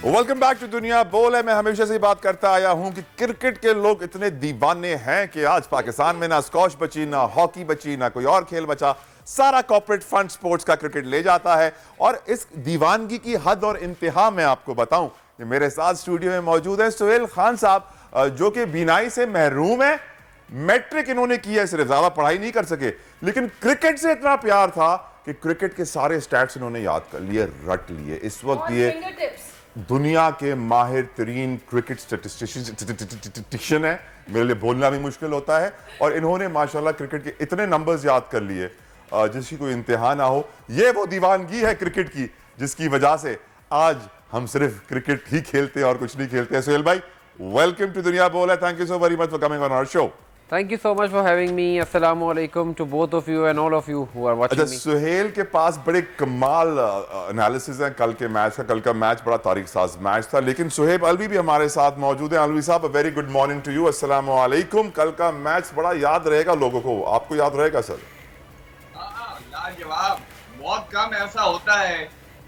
वेलकम बैक टू दुनिया बोल है। मैं हमेशा से बात करता आया हूं कि क्रिकेट के लोग इतने दीवाने हैं कि आज पाकिस्तान में ना स्क्वॉश बची, ना हॉकी बची, ना कोई और खेल बचा। सारा कॉर्पोरेट फंड स्पोर्ट्स का क्रिकेट ले जाता है। और इस दीवानगी की हद और इंतहा मैं आपको बताऊं, मेरे साथ स्टूडियो में मौजूद है सुहेल खान साहब, जो कि बीनाई से महरूम है। मैट्रिक इन्होंने किया है, सिर्फ ज्यादा पढ़ाई नहीं कर सके, लेकिन क्रिकेट से इतना प्यार था कि क्रिकेट के सारे स्टैट्स इन्होंने याद कर लिए, रट लिए। इस वक्त ये दुनिया के माहिर तरीन क्रिकेट स्टैटिस्टिशियन है, मेरे लिए बोलना भी मुश्किल होता है। और इन्होंने माशाल्लाह क्रिकेट के इतने नंबर्स याद कर लिए जिसकी कोई इंतहा ना हो। ये वो दीवानगी है क्रिकेट की जिसकी वजह से आज हम सिर्फ क्रिकेट ही खेलते हैं और कुछ नहीं खेलते हैं। सुहेल भाई, वेलकम टू दुनिया बोल है। Thank you so very much for coming on our show. Thank you so much for having me. Assalamu alaikum to both of you and all of you who are watching me. Suhail के पास बड़े कमाल analysis हैं कल के match का। कल का मैच बड़ा तारीख साज मैच था, लेकिन सुहेब अलवी भी हमारे साथ मौजूद है। अलवी साहब, very good morning to you. अस्सलामु अलैकुम। कल का मैच बड़ा याद रहेगा लोगों को, आपको याद रहेगा सर? लाजवाब। बहुत कम ऐसा होता है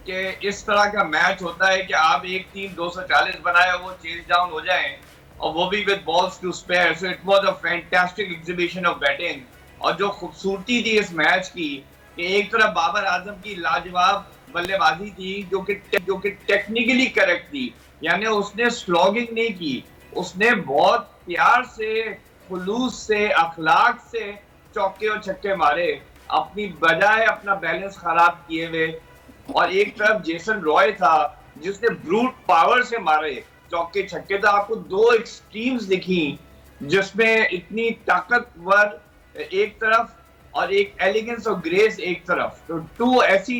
कि इस तरह का मैच होता है कि आप एक टीम 240 बनाए वो चेज डाउन हो जाए, और वो भी with balls to spare. So it was a fantastic exhibition of batting. और जो खूबसूरती थी इस मैच की कि एक तरफ बाबर आजम की लाजवाब बल्लेबाजी थी जो कि टेक्निकली करेक्ट थी, यानी उसने स्लॉगिंग नहीं की, उसने बहुत प्यार से, खुलूस से, अखलाक से चौके और छक्के मारे, अपनी बजाय अपना बैलेंस खराब किए हुए। और एक तरफ जेसन रॉय था जिसने ब्रूट पावर से मारे चौके छक्के। तो आपको दो एक्सट्रीम्स दिखी जिसमें इतनी ताकतवर एक तरफ और एक एलिगेंस और ग्रेस एक तरफ। तो टू ऐसी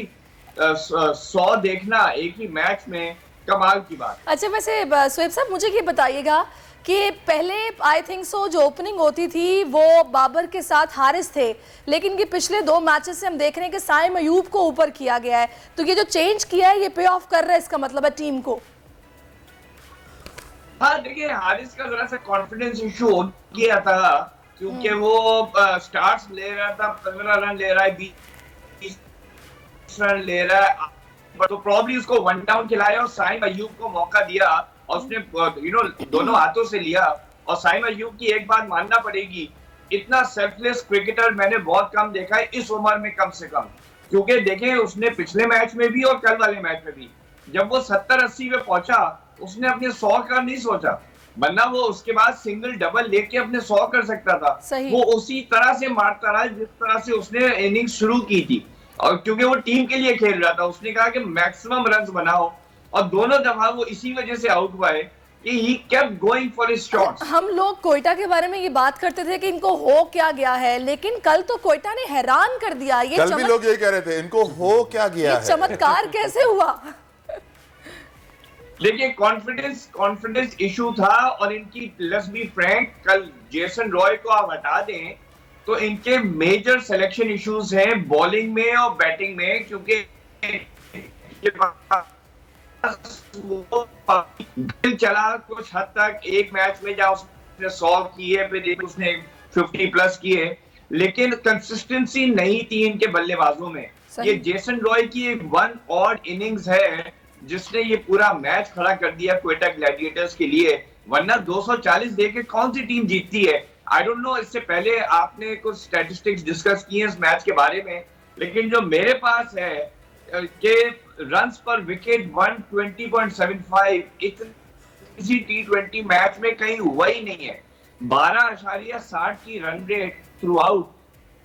100 देखना एक ही मैच में कमाल की बात। अच्छा, वैसे सुहेब साहब मुझे ये बताइएगा कि पहले आई थिंक सो जो ओपनिंग होती थी वो बाबर के साथ हारिस थे, लेकिन कि पिछले 2 मैचेस से हम देख रहे हैं कि साइम अयूब को ऊपर किया गया है, तो ये जो चेंज किया है ये पे ऑफ कर रहा है, इसका मतलब है टीम को। हाँ देखिए, हारिस का जरा सा कॉन्फिडेंस इशू हो गया था क्योंकि वो स्टार्ट्स ले रहा था, 15 रन ले रहा है, 20 रन ले रहा है, तो प्रॉब्ली उसको 1 डाउन खिलाया और साइम अयूब को मौका दिया और उसने दोनों हाथों से लिया। और साइम अयूब की एक बात मानना पड़ेगी, इतना सेल्फलेस क्रिकेटर मैंने बहुत कम देखा है इस उम्र में, कम से कम। क्योंकि देखें, उसने पिछले मैच में भी और कल वाले मैच में भी जब वो 70-80 पे पहुंचा, उसने अपने 100 का नहीं सोचा, वरना वो उसके बाद सिंगल डबल लेके अपने 100 कर सकता था। वो उसी तरह से मारता रहा जिस तरह से उसने इनिंग शुरू की थी, और क्योंकि वो टीम के लिए खेल रहा था, उसने कहा कि मैक्सिमम रन्स बनाओ, और दोनों दफा वो इसी वजह से आउट हुआ है कि he kept going for his shots। हम लोग कोयटा के बारे में ये बात करते थे कि इनको हो क्या गया है, लेकिन कल तो कोयटा ने हैरान कर दिया। ये कल भी लोग यही कह रहे थे, इनको हो क्या गया है, चमत्कार कैसे हुआ। देखिए, कॉन्फिडेंस इशू था, और इनकी, लेट्स बी फ्रैंक, कल जेसन रॉय को आप हटा दें तो इनके मेजर सिलेक्शन इश्यूज हैं बॉलिंग में और बैटिंग में, क्योंकि चला कुछ हद तक एक मैच में जहां उसने 100 किए, फिर उसने 50 प्लस किए, लेकिन कंसिस्टेंसी नहीं थी इनके बल्लेबाजों में। ये जेसन रॉय की एक 1 ऑड इनिंग्स है जिसने ये पूरा मैच खड़ा कर दिया क्वेटा ग्लैडिएटर्स के लिए, वरना 240 देके कौन सी टीम जीतती है। आई डोंट नो, इससे पहले आपने कुछ स्टैटिस्टिक्स डिस्कस किए इस मैच के बारे में, लेकिन जो मेरे पास है कि रन्स पर विकेट 120.75 किसी T20 मैच में कहीं हुआ ही नहीं है। 12.60 की रन रेट थ्रू आउट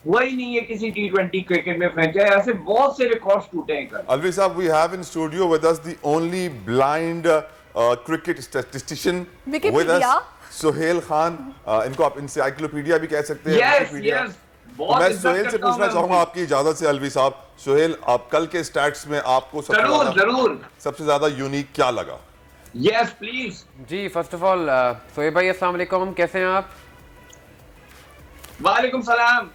हुआ ही नहीं है किसी T20 क्रिकेट में फ्रेंचाइज। ऐसे बहुत से रिकॉर्ड्स टूटे हैं कल। अलवी साहब, we have in studio with us the only blind cricket statistician with us, Suhail Khan. इनको आप एनसाइक्लोपीडिया भी कह सकते हैं। यस, मैं सुहेल से पूछना चाहूंगा आपकी इजाजत से, अलवी साहब। सुहेल, आप कल के स्टैट्स में आपको सबसे ज्यादा यूनिक क्या लगा? Yes please. जी, फर्स्ट ऑफ ऑल सोहेब भाई अस्सलाम वालेकुम, कैसे हैं आप? वालेकुम सलाम।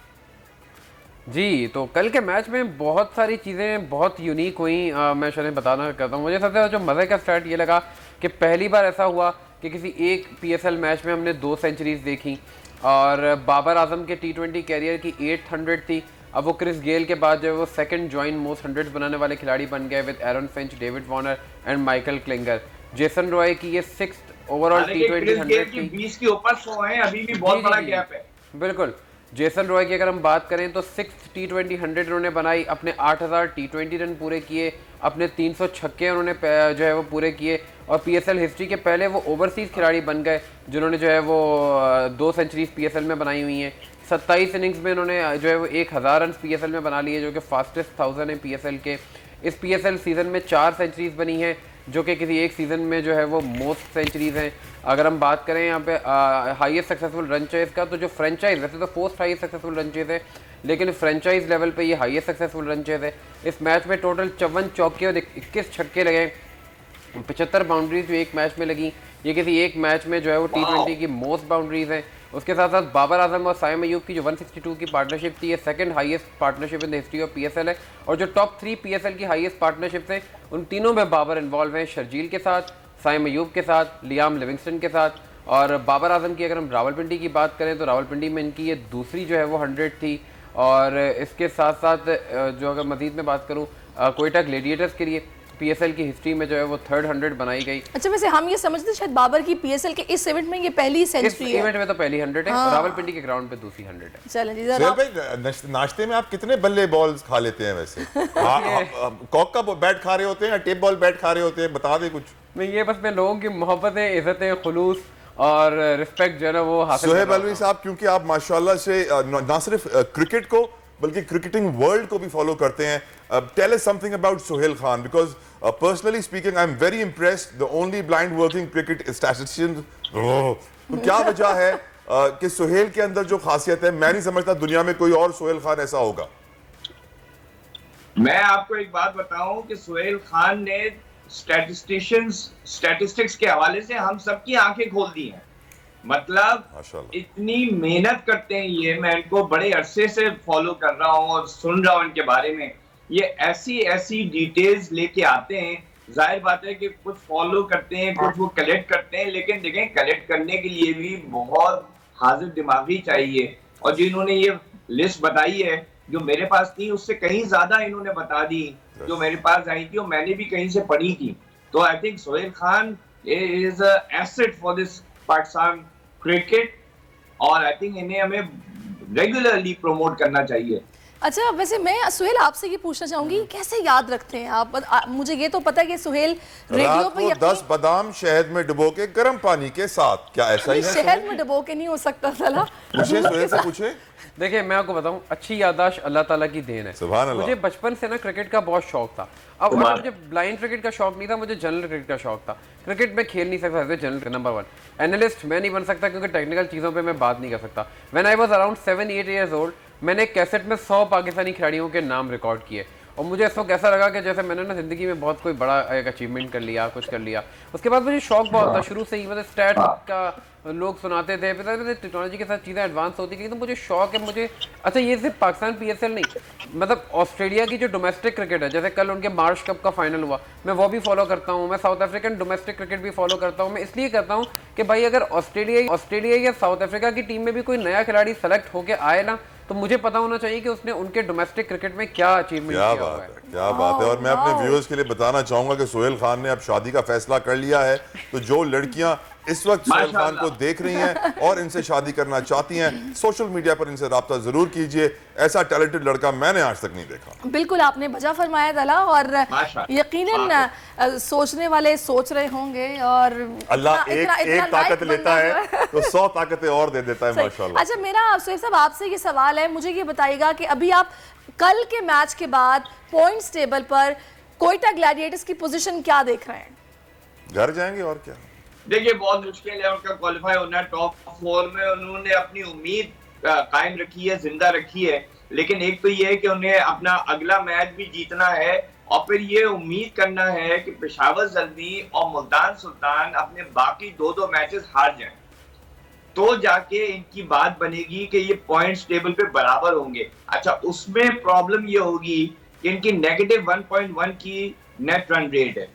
जी, तो कल के मैच में बहुत सारी चीज़ें बहुत यूनिक हुई। मैं शायद बताना चाहता हूँ, मुझे सबसे ज़्यादा जो मज़े का स्टार्ट ये लगा कि पहली बार ऐसा हुआ कि किसी एक PSL मैच में हमने 2 सेंचुरीज देखी, और बाबर आजम के T20 कैरियर की 800 थी। अब वो क्रिस गेल के बाद जो है वो सेकंड जॉइन मोस्ट 100 बनाने वाले खिलाड़ी बन गए with Aaron Finch, David Warner and Michael Klinger. Jason Roy की ये 6th ओवरऑल T20 100 थी। 20 के ऊपर 100 है, अभी भी बहुत बड़ा गैप है। बिल्कुल। जेसन रॉय की अगर हम बात करें तो 6th T20 100 उन्होंने बनाई, अपने 8000 T20 रन पूरे किए, अपने 300 छक्के उन्होंने जो है वो पूरे किए, और PSL हिस्ट्री के पहले वो ओवरसीज खिलाड़ी बन गए जिन्होंने जो है वो 2 सेंचुरीज PSL में बनाई हुई हैं। 27 इनिंग्स में उन्होंने जो है वो 1000 रन PSL में बना लिए, जो कि फास्टेस्ट 1000 है PSL के। इस PSL सीज़न में 4 सेंचुरीज बनी हैं, जो कि किसी एक सीज़न में जो है वो मोस्ट सेंचुरीज हैं। अगर हम बात करें यहाँ पे हाईएस्ट सक्सेसफुल रन चेज का, तो जो फ्रेंचाइज, वैसे तो post highest successful run chase है, लेकिन फ्रेंचाइज लेवल पे ये हाईएस्ट सक्सेसफुल रन चेज है। इस मैच में टोटल 54 चौके और 21 छक्के लगे, 75 बाउंड्रीज जो एक मैच में लगी। ये किसी एक मैच में जो है वो T20 की मोस्ट बाउंड्रीज हैं। उसके साथ साथ बाबर आजम और साइम अयूब की जो 162 की पार्टनरशिप थी, ये second highest partnership in the history of PSL है। और जो टॉप 3 PSL की हाईएस्ट पार्टनरशिप्स हैं, उन तीनों में बाबर इन्वॉल्व हैं, शर्जील के साथ, साइम अयूब के साथ, लियाम लिविंगस्टन के साथ। और बाबर आजम की अगर हम रावलपिंडी की बात करें तो रावलपिंडी में इनकी ये दूसरी जो है वो 100 थी। और इसके साथ साथ जो अगर मजीद में बात करूँ कोयटा ग्लेडिएटर्स के लिए PSL की हिस्ट्री में जो है वो 3rd 100 बनाई गई। अच्छा, वैसे हम ये समझते शायद बाबर की PSL के इस इवेंट में ये पहली सेंचुरी है। इस इवेंट में तो पहली 100 है, रावलपिंडी के ग्राउंड पे दूसरी 100 है। चलें जी, सुहेल भाई, नाश्ते में आप कितने बल्ले बॉल्स खा लेते हैं वैसे? कॉक का बैट खा रहे होते हैं या टेप बॉल बैट खा रहे होते हैं, बता दें कुछ। नहीं, ये बस मैं लोगों की मोहब्बतें, इज्जतें, खुलूस और रिस्पेक्ट जो है ना वो हासिल। सुहेब अलवी साहब, क्योंकि आप माशाल्लाह से ना सिर्फ क्रिकेट को बल्कि क्रिकेटिंग वर्ल्ड को भी फॉलो करते हैं, tell us something about Suhail Khan, because personally speaking I am very impressed, the only blind working cricket statistician. तो क्या वजह है कि सुहेल के अंदर जो खासियत है, मैं नहीं समझता दुनिया में कोई और सुहेल खान ऐसा होगा। मैं आपको एक बात बताऊं कि सुहेल खान ने स्टैटिस्टिक्स के हवाले से हम सबकी आंखें खोल दी हैं। मतलब माशाल्लाह। इतनी मेहनत करते हैं ये, मैं इनको बड़े अरसे से फॉलो कर रहा हूँ और सुन रहा हूँ इनके बारे में। ये ऐसी ऐसी डिटेल्स लेके आते हैं, जाहिर बात है कि कुछ फॉलो करते हैं, कुछ वो कलेक्ट करते हैं, लेकिन देखें कलेक्ट करने के लिए भी बहुत हाजिर दिमागी चाहिए। और जो इन्होंने ये लिस्ट बताई है जो मेरे पास थी उससे कहीं ज्यादा इन्होंने बता दी जो मेरे पास आई थी और मैंने भी कहीं से पढ़ी थी। तो I think Sohail Khan is asset for this Pakistan cricket और आई थिंक इन्हें हमें रेगुलरली प्रमोट करना चाहिए। अच्छा, वैसे मैं सुहेल आपसे ये पूछना चाहूंगी कैसे याद रखते हैं आप? मुझे ये तो पता है कि सुहेल रेडियो रात पे को 10 बादाम शहद में डुबो के गर्म पानी के साथ, क्या ऐसा ही है? शहद में डुबो के नहीं हो सकता सला। पूछे सुहेल से पूछे। देखिए मैं आपको बताऊं, अच्छी याददाश्त अल्लाह ताला की देन है। सुभान अल्लाह। मुझे बचपन से ना क्रिकेट का बहुत शौक था। अब मुझे ब्लाइंड क्रिकेट का शौक नहीं था, मुझे जनरल क्रिकेट का शौक था। क्रिकेट में खेल नहीं सकता, जनरल नंबर 1 एनालिस्ट मैं नहीं बन सकता क्योंकि टेक्निकल चीज़ों पे मैं बात नहीं कर सकता। When I was around 7-8 years old मैंने एक कैसेट में 100 पाकिस्तानी खिलाड़ियों के नाम रिकॉर्ड किए और मुझे इस वक्त ऐसा लगा कि जैसे मैंने ना ज़िंदगी में बहुत कोई बड़ा एक अचीवमेंट कर लिया, कुछ कर लिया। उसके बाद मुझे शौक बहुत था शुरू से ही, मतलब स्टैट का लोग सुनाते थे, फिर टेक्नोलॉजी के साथ चीज़ें एडवांस होती गई तो मुझे शौक है। मुझे अच्छा ये सिर्फ पाकिस्तान PSL नहीं, मतलब ऑस्ट्रेलिया की जो डोमेस्टिक क्रिकेट है, जैसे कल उनके मार्च कप का फाइनल हुआ, मैं वो भी फॉलो करता हूँ। मैं साउथ अफ्रीकन डोमेस्टिक क्रिकेट भी फॉलो करता हूँ। मैं इसलिए करता हूँ कि भाई अगर ऑस्ट्रेलिया या साउथ अफ्रीका की टीम में भी कोई नया खिलाड़ी सेलेक्ट होकर आए ना तो मुझे पता होना चाहिए कि उसने उनके डोमेस्टिक क्रिकेट में क्या अचीवमेंट किया हुआ है। क्या बात है। और मैं अपने व्यूअर्स के लिए बताना चाहूंगा कि सोहेल खान ने अब शादी का फैसला कर लिया है, तो जो लड़कियां इस वक्त सोहेल खान को देख रही हैं और इनसे शादी करना चाहती हैं, सोशल मीडिया पर इनसे राब्ता जरूर कीजिए। ऐसा टैलेंटेड लड़का मैंने आज तक नहीं देखा। बिल्कुल आपने बजा फरमाया तला, और यकीनन सोचने वाले सोच रहे होंगे और अल्लाह एक ताकत लेता है तो 100 ताकतें और दे देता है माशाल्लाह। अच्छा, मेरा सोहेल साहब आपसे ये सवाल है, मुझे ये बताइएगा कि अभी आप कल के मैच के बाद पॉइंट्स टेबल पर कोयटा ग्लैडिएटर्स की पोजीशन क्या देख रहे हैं? घर जाएंगे और क्या? देखिए बहुत मुश्किल है उनका क्वालिफाई होना टॉप 4 में। उन्होंने अपनी उम्मीद कायम रखी है, जिंदा रखी है, लेकिन एक तो ये है कि उन्हें अपना अगला मैच भी जीतना है और फिर ये उम्मीद करना है कि पेशावर जल्दी और मुल्तान सुल्तान अपने बाकी 2 मैचेस हार जाएं, तो जाके इनकी बात बनेगी कि ये पॉइंट्स टेबल पे बराबर होंगे। अच्छा, उसमें प्रॉब्लम ये होगी कि इनकी नेगेटिव 1.1 की नेट रन रेट है।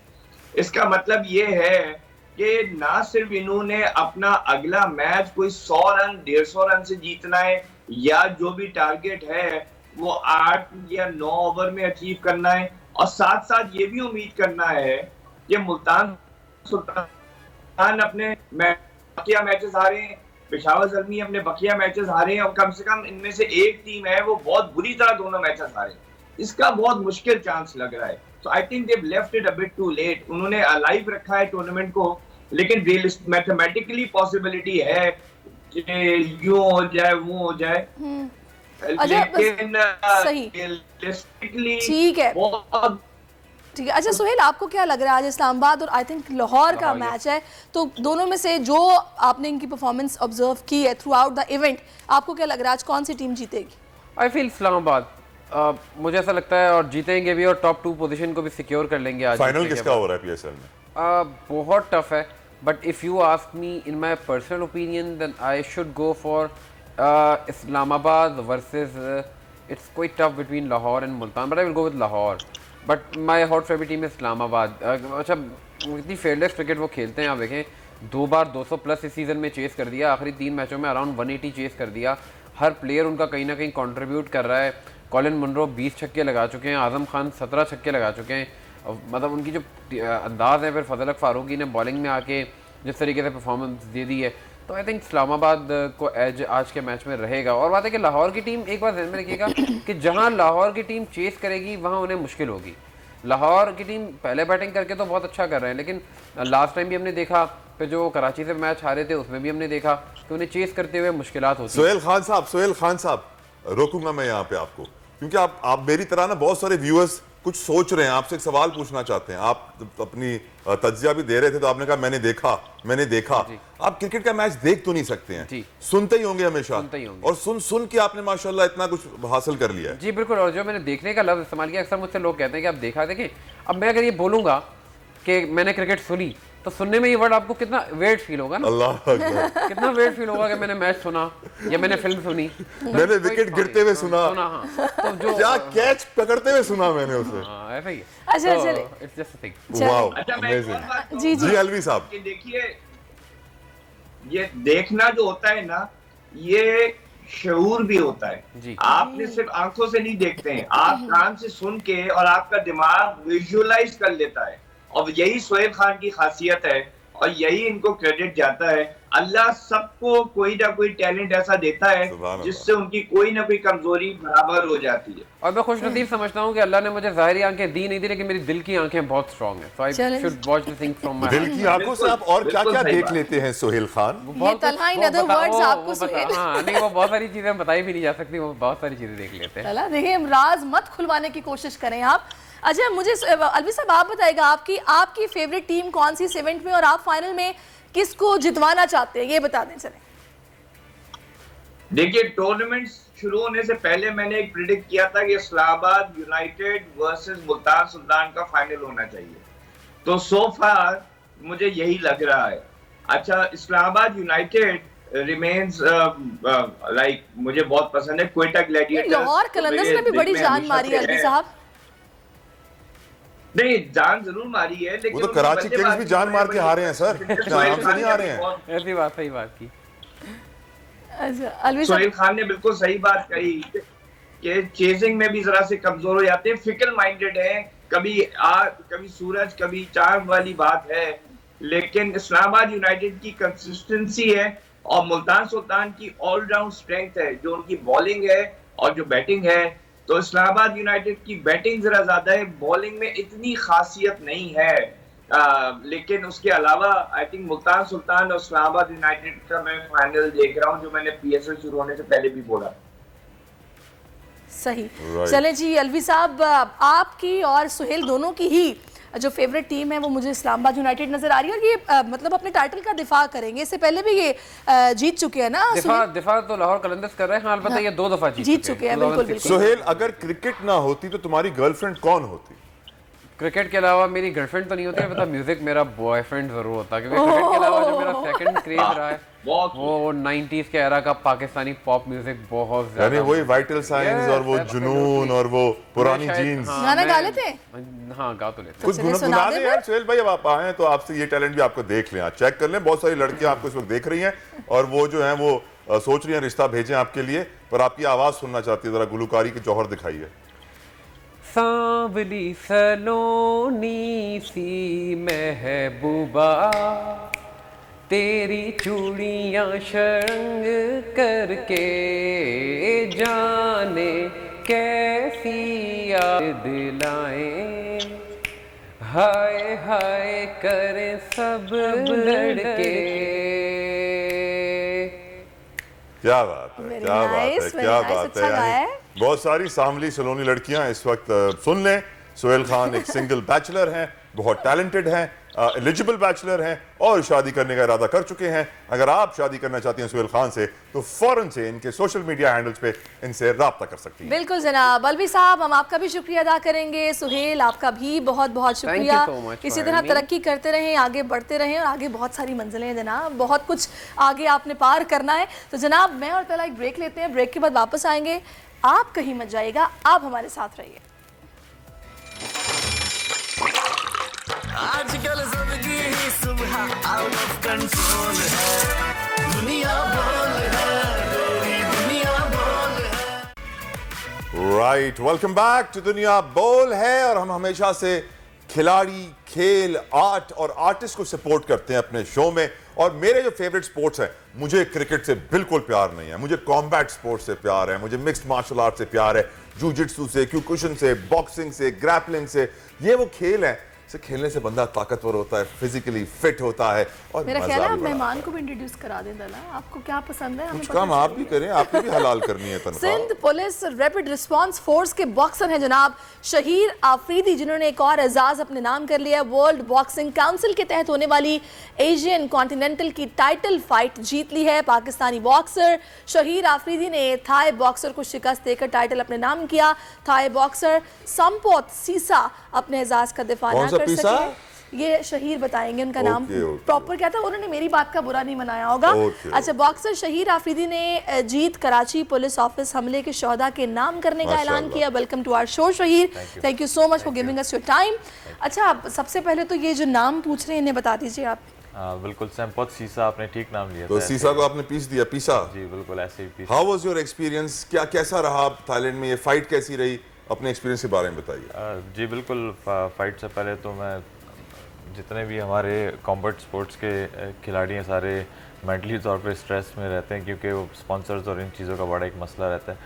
इसका मतलब ये है कि ना सिर्फ इन्होंने अपना अगला मैच कोई 100 रन 150 रन से जीतना है या जो भी टारगेट है वो 8 या 9 ओवर में अचीव करना है, और साथ साथ ये भी उम्मीद करना है कि मुल्तान सुल्तान अपने बकिया मैचेस हारे हैं, पेशावर ज़ल्मी अपने बकिया मैचेस हारे हैं और कम से कम इनमें से एक टीम है वो बहुत बुरी तरह दोनों मैचेस हारे। इसका बहुत मुश्किल चांस लग रहा है। So I think they've left it a bit too late. उन्होंने अलाइव रखा है टूर्नामेंट को, लेकिन मैथमेटिकली पॉसिबिलिटी है कि यूं हो जाए वो हो जाए, लेकिन रियलिस्टिकली ठीक है, बहुत ठीक है। अच्छा सोहेल, आपको क्या लग रहा है आज इस्लामाबाद और आई थिंक लाहौर का मैच है, तो दोनों में से जो आपने इनकी परफॉर्मेंस ऑब्जर्व की है थ्रू आउट द इवेंट, आपको क्या लग रहा है आज कौन सी टीम जीतेगी? आई फील इस्लामाबाद, मुझे ऐसा लगता है, और जीतेंगे भी और टॉप 2 पोजीशन को भी सिक्योर कर लेंगे आज। फाइनल किसका हो रहा है PSL में? बहुत टफ है, but if you ask me in my personal opinion then I should go for Islamabad versus, it's quite tough between Lahore and Multan, but I will go with Lahore, but my hot favourite team is Islamabad. अच्छा, इतनी fearless cricket वो खेलते हैं, आप देखें 2 बार 200 plus इस season में chess कर दिया, आखिरी 3 मैचों में अराउंड 180 चेस कर दिया। हर प्लेयर उनका कहीं ना कहीं कंट्रीब्यूट कर रहा है। कॉलिन मुनरो 20 छक्के लगा चुके हैं, आजम खान 17 छक्के लगा चुके हैं, मतलब उनकी जो अंदाज़ है, फिर फजल फारूकी ने बॉलिंग में आके जिस तरीके से परफॉर्मेंस दे दी है, तो आई थिंक इस्लामाबाद को एज आज के मैच में रहेगा। और बात है कि लाहौर की टीम, एक बार ध्यान में रखिएगा कि जहां लाहौर की टीम चेस करेगी वहां उन्हें मुश्किल होगी। लाहौर की टीम पहले बैटिंग करके तो बहुत अच्छा कर रहे हैं, लेकिन लास्ट टाइम भी हमने देखा, फिर जो कराची से मैच हारे थे उसमें भी हमने देखा कि उन्हें चेस करते हुए मुश्किलात होती हैं। सोहेल खान साहब, रोकूंगा मैं यहाँ पे आपको, क्योंकि आप मेरी तरह ना बहुत सारे व्यूअर्स कुछ सोच रहे हैं, आपसे एक सवाल पूछना चाहते हैं। आप अपनी तज्जिया भी दे रहे थे तो आपने कहा मैंने देखा। आप क्रिकेट का मैच देख तो नहीं सकते हैं, सुनते ही होंगे हमेशा, और सुन के आपने माशाल्लाह इतना कुछ हासिल कर लिया है। जी बिल्कुल, और जो मैंने देखने का लफ्ज़ इस्तेमाल किया, अक्सर मुझसे लोग कहते हैं कि आप देखा। देखिए, अब मैं अगर ये बोलूँगा कि मैंने क्रिकेट सुनी तो सुनने में ये वर्ड आपको कितना वेट फील होगा ना, अल्लाह अकबर। कितना वेट फील होगा कि मैंने मैच सुना या मैंने फिल्म सुनी, मैंने विकेट गिरते हुए सुना, हाँ। तो जो क्या कैच पकड़ते हुए सुना मैंने उसे। हाँ, ऐसा ही है। अच्छा, तो चलिए। it's just a thing। Wow, अच्छा, मैं एक और अमेजिंग। बात कहूं? जी, जी अलवी साहब, कि देखिए, ये देखना जो होता है ना, ये शऊर भी होता है। जी। आपने सिर्फ आंखों से नहीं देखते हैं, आप कान से सुन के और आपका दिमाग विजुअलाइज कर लेता है, और यही सोहेल खान की खासियत है और यही इनको क्रेडिट जाता है। अल्लाह सबको कोई ना कोई टैलेंट ऐसा देता है जिससे उनकी कोई ना कोई कमजोरी बराबर हो जाती है। और मैं खुशनसीब समझता हूँ कि अल्लाह ने मुझे ज़ाहिरी आंखें दी नहीं दी, लेकिन मेरी दिल की आंखें बहुत स्ट्रांग हैं। So I should watch the things from my दिल की आंखों से आप और क्या क्या देख लेते हैं सोहेल खान? ये तलहा इन अदर वर्ड्स आपको सुहेल, हाँ नहीं, वो बहुत सारी चीजें बताई भी नहीं जा सकती, वो बहुत सारी चीजें देख लेते हैं। चला देखिए, राज मत खुलवाने की कोशिश करें आप। अच्छा, मुझे अलवी साहब आप बताएगा, आपकी फेवरेट टीम कौन सी इस इवेंट में, और आप फाइनल में किसको जितवाना चाहते हैं, ये बता दें। चलें, देखिए, टूर्नामेंट शुरू होने से पहले मैंने एक प्रिडिक्ट किया था कि इस्लामाबाद यूनाइटेड वर्सेस मुल्तान सुल्तान का फाइनल होना चाहिए, तो सो फार मुझे यही लग रहा है। अच्छा, इस्लामाबाद यूनाइटेड रिमेन्स लाइक मुझे बहुत पसंद है। क्वेटा ग्लैडिएटर्स, लाहौर कलंदर्स ने भी बड़ी जान मारी है अलवी साहब। नहीं, जान जरूर मारी है, लेकिन वो तो कराची किंग्स भी जान मार के हारे हैं सर, आराम से नहीं हारे हैं। ऐसी बात, सही बात की। अच्छा, अलवी सोहेल साहब, खान ने बिल्कुल सही बात कही कि चेजिंग में भी जरा से कमजोर हो जाते हैं, फिकल माइंडेड है, कभी आग कभी सूरज कभी चांद वाली बात है। लेकिन इस्लामाबाद यूनाइटेड की कंसिस्टेंसी है और मुल्तान सुल्तान की ऑलराउंड स्ट्रेंथ है, जो उनकी बॉलिंग है और जो बैटिंग है। तो इस्लामाबाद यूनाइटेड की बैटिंग जरा ज्यादा है, बॉलिंग में इतनी खासियत नहीं है। लेकिन उसके अलावा आई थिंक मुल्तान सुल्तान और इस्लामाबाद यूनाइटेड का मैं फाइनल देख रहा हूं, जो मैंने पीएसएल शुरू होने से पहले भी बोला। सही। चले जी अलवी साहब, आपकी और सुहेल दोनों की ही जो फेवरेट टीम है वो मुझे इस्लामाबाद यूनाइटेड नजर आ रही है, और ये मतलब अपने टाइटल का दिफा करेंगे। इससे पहले भी ये जीत चुके हैं ना। दिफा तो लाहौर कलंदर्स कर रहे हैं, अलबत्ता ये 2 दफा जीत चुके हैं। बिल्कुल बिल्कुल। सोहेल, अगर क्रिकेट ना होती तो तुम्हारी गर्लफ्रेंड कौन होती? क्रिकेट के अलावा मेरी गर्लफ्रेंड तो नहीं होती, पता म्यूजिक मेरा बॉयफ्रेंड जरूर होता, क्योंकि क्रिकेट के अलावा जो मेरा सेकंड क्रेज रहा है वो 90s के एरा का पाकिस्तानी पॉप म्यूजिक बहुत ज्यादा। यानी वही वाइटल साइंस और वो जुनून और वो पुरानी जीन्स। गाना गा लेते हैं? हाँ, गा तो लेते। कुछ गुनगुना दे यार सोहेल भाई, अब आप आए हैं तो आपसे ये टैलेंट भी आपको देख लें, चेक कर लें। बहुत सारी लड़कियां आपको इस वक्त देख रही हैं और वो जो है वो सोच रही हैं रिश्ता भेजें आपके लिए, पर आपकी आवाज सुनना चाहती है, जरा गुलकारी के जौहर दिखाइए। सांवली सलोनी सी महबूबा, तेरी चूड़ियां शरंग करके जाने कैसी याद दिलाएं, हाय हाय करे सब लड़के। क्या बात है, क्या बात है, क्या बात है। यानी बहुत सारी सांवली सलोनी लड़कियां इस वक्त सुन लें, सोहेल खान एक सिंगल बैचलर हैं, बहुत टैलेंटेड हैं, एलिजिबल बैचलर हैं और शादी करने का इरादा कर चुके हैं। अगर आप शादी करना चाहती हैं सोहेल खान से तो फौरन से इनके सोशल मीडिया हैंडल्स पे इनसे राब्ता कर सकती हैं। बिल्कुल जनाब। अलवी साहब, हम आपका भी शुक्रिया अदा करेंगे, सुहेल आपका भी बहुत बहुत शुक्रिया। इसी तरह तरक्की करते रहें, आगे बढ़ते रहें, और आगे बहुत सारी मंजिलें हैं जनाब, बहुत कुछ आगे आपने पार करना है। तो जनाब, मैं और पहला एक ब्रेक लेते हैं, ब्रेक के बाद वापस आएंगे। आप कहीं मत जाइएगा, आप हमारे साथ रहिए। आजकल जिंदगी ही सुबह आउट ऑफ कंट्रोल है, दुनिया बोल है, तेरी दुनिया बोल है। राइट, वेलकम बैक टू दुनिया बोल है। और हम हमेशा से खिलाड़ी, खेल, आर्ट और आर्टिस्ट को सपोर्ट करते हैं अपने शो में। और मेरे जो फेवरेट स्पोर्ट्स हैं, मुझे क्रिकेट से बिल्कुल प्यार नहीं है, मुझे कॉम्बैट स्पोर्ट्स से प्यार है, मुझे मिक्स्ड मार्शल आर्ट से प्यार है, जूजिट्सू से, क्यूकुशन से, बॉक्सिंग से, ग्रैपलिंग से। ये वो खेल है से खेलने से बंदा ताकतवर होता है, फिजिकली फिट होता है और मेरा ख्याल है आप मेहमान को भी इंट्रोड्यूस करा दें। दला, आपको क्या पसंद है? कुछ काम आप भी करें, आपको भी हलाल करनी है तनख्वाह। Sindh police rapid response force के बॉक्सर हैं जनाब शहीर आफरीदी, जिन्होंने एक और एजाज अपने नाम कर लिया। वर्ल्ड बॉक्सिंग काउंसिल के तहत होने वाली एशियन कॉन्टिनेंटल की टाइटल फाइट जीत ली है। पाकिस्तानी बॉक्सर शहीर आफरीदी ने थाई बॉक्सर को शिकस्त देकर टाइटल अपने नाम किया। थाई बॉक्सर संपोत सीसा अपने एजाज का दिफा न कर सके। ये शहीर बताएंगे उनका नाम ओके। प्रॉपर क्या था, उन्होंने मेरी बात का बुरा नहीं मनाया होगा। अच्छा, बॉक्सर शहीर आफरीदी ने जीत कराची पुलिस ऑफिस हमले के शोहदा के नाम करने का ऐलान किया। Welcome to our show Shaheer, thank you so much for giving us your time. अच्छा, सबसे पहले तो ये जो नाम पूछ रहे हैं इन्हें बता दीजिए आप। बिल्कुल सैम्पथ सीसा, आपने ठीक नाम लिया तो सीसा को आपने पीस दिया, पीसा? जी बिल्कुल ऐसे ही पीस। हाउ वाज योर एक्सपीरियंस, क्या कैसा रहा थाईलैंड में, ये फाइट कैसी रही, अपने एक्सपीरियंस के बारे में बताइए। जी बिल्कुल, फाइट से पहले तो मैं जितने भी हमारे कॉम्बैट स्पोर्ट्स के खिलाड़ी हैं सारे मेंटली तौर पे स्ट्रेस में रहते हैं, क्योंकि वो स्पॉन्सर्स और इन चीज़ों का बड़ा एक मसला रहता है।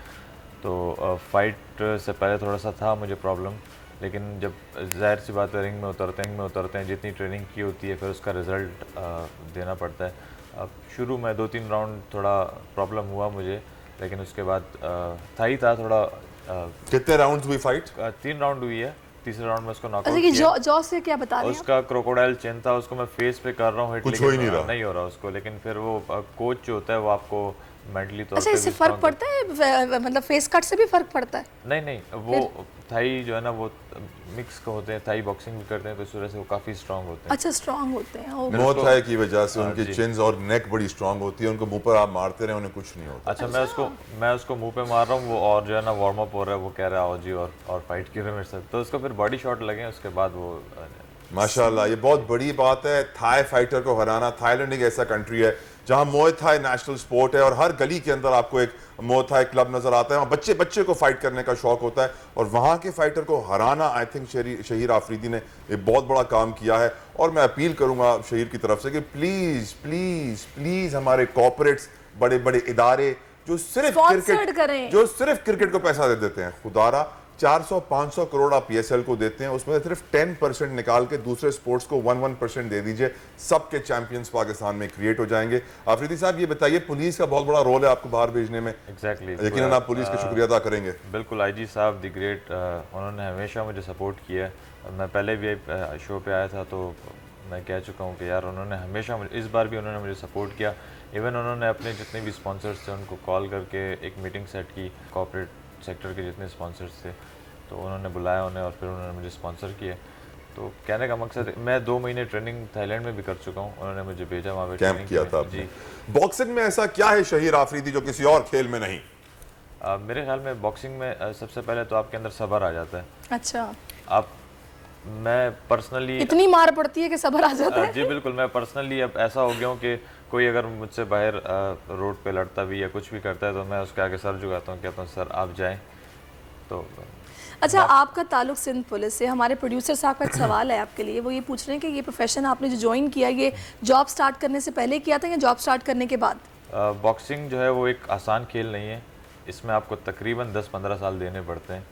तो फाइट से पहले थोड़ा सा था मुझे प्रॉब्लम, लेकिन जब जाहिर सी बात है रिंग में उतरते हैं जितनी ट्रेनिंग की होती है फिर उसका रिज़ल्ट देना पड़ता है। अब शुरू में 2-3 राउंड थोड़ा प्रॉब्लम हुआ मुझे, लेकिन उसके बाद था थोड़ा। कितने राउंड्स हुई फाइट? 3 राउंड हुई है, तीसरे राउंड में उसको नॉकआउट किया। किया। जॉ से क्या बता रहे हैं? उसका क्रोकोडाइल चेन था, उसको मैं फेस पे कर रहा हूँ हिट, कुछ हो ही नहीं हो रहा उसको, लेकिन फिर वो कोच जो होता है वो आपको मेंटली तौर अच्छा, इससे फर्क पड़ता है, मतलब फेस कट से भी फर्क पड़ता है? नहीं, वो थाई जो है ना वो मिक्स का होते हैं, थाई बॉक्सिंग भी करते हैं, तो इस वजह से वो काफी स्ट्रांग होते हैं। अच्छा, स्ट्रांग होते हैं। मो थाई की वजह से उनकी चिन्स और नेक बड़ी स्ट्रांग होती है, उनको मुंह पर आप मारते रहे उन्हें कुछ नहीं होता। अच्छा, मैं उसको मुंह पे मार रहा हूँ, वो और जो है ना वार्म अप हो रहा है, वो कह रहा है आओ जी और फाइट की रहे मेरे साथ, तो उसको फिर बॉडी शॉट लगे, उसके बाद वो माशाल्लाह, ये बहुत बड़ी बात है थाई फाइटर को हराना। थाईलैंड एक ऐसा कंट्री है जहां मोए थाई नेशनल स्पोर्ट है और हर गली के अंदर आपको एक मोए थाई क्लब नजर आता है, वहाँ बच्चे को फाइट करने का शौक होता है और वहाँ के फाइटर को हराना, आई थिंक शहीर आफरीदी ने एक बहुत बड़ा काम किया है। और मैं अपील करूंगा शहीर की तरफ से कि प्लीज प्लीज प्लीज हमारे कॉर्पोरेट्स, बड़े बड़े इदारे जो सिर्फ क्रिकेट को पैसा दे देते हैं, खुदारा 400-500 करोड़ आप PSL को देते हैं, उसमें सिर्फ 10% निकाल के दूसरे स्पोर्ट्स को 1% दे दीजिए, सबके चैंपियंस पाकिस्तान में क्रिएट हो जाएंगे। आफरीदी साहब, ये बताइए, पुलिस का बहुत बड़ा रोल है आपको बाहर भेजने में। एग्जैक्टली, यकीनन आप पुलिस का शुक्रिया अदा करेंगे। बिल्कुल, IG साहब द ग्रेट, उन्होंने हमेशा मुझे सपोर्ट किया है। मैं पहले भी शो पे आया था तो मैं कह चुका हूँ कि यार उन्होंने हमेशा इस बार भी उन्होंने मुझे सपोर्ट किया। इवन उन्होंने अपने जितने भी स्पॉन्सर्स थे उनको कॉल करके एक मीटिंग सेट की, कॉर्पोरेट सेक्टर के जितने स्पॉन्सर्स थे तो उन्होंने बुलाया उन्हें और फिर उन्होंने मुझे स्पॉन्सर किया। तो कहने का मकसद, मैं 2 महीने ट्रेनिंग थाईलैंड में भी कर चुका हूँ, उन्होंने मुझे भेजा वहाँ पे कैंप किया था जी। बॉक्सिंग में ऐसा क्या है शहीर आफरीदी जो किसी और खेल में नहीं? मेरे ख्याल में बॉक्सिंग में सबसे पहले तो आपके अंदर सब्र आ जाता है। अच्छा, मैं पर्सनली इतनी मार पड़ती है कि सब्र आ जाता है? जी बिल्कुल, मैं पर्सनली अब ऐसा हो गया हूँ कि कोई अगर मुझसे बाहर रोड पे लड़ता भी या कुछ भी करता है तो मैं उसके आगे सर झुकाता हूँ, कहता हूँ सर आप जाएं। तो अच्छा, आपका ताल्लुक सिंध पुलिस से, हमारे प्रोड्यूसर साहब का एक सवाल है आपके लिए, वो ये पूछ रहे हैं कि ये प्रोफेशन आपने जो ज्वाइन किया, ये जॉब स्टार्ट करने से पहले किया था या जॉब स्टार्ट करने के बाद? बॉक्सिंग जो है वो एक आसान खेल नहीं है, इसमें आपको तकरीबन 10-15 साल देने पड़ते हैं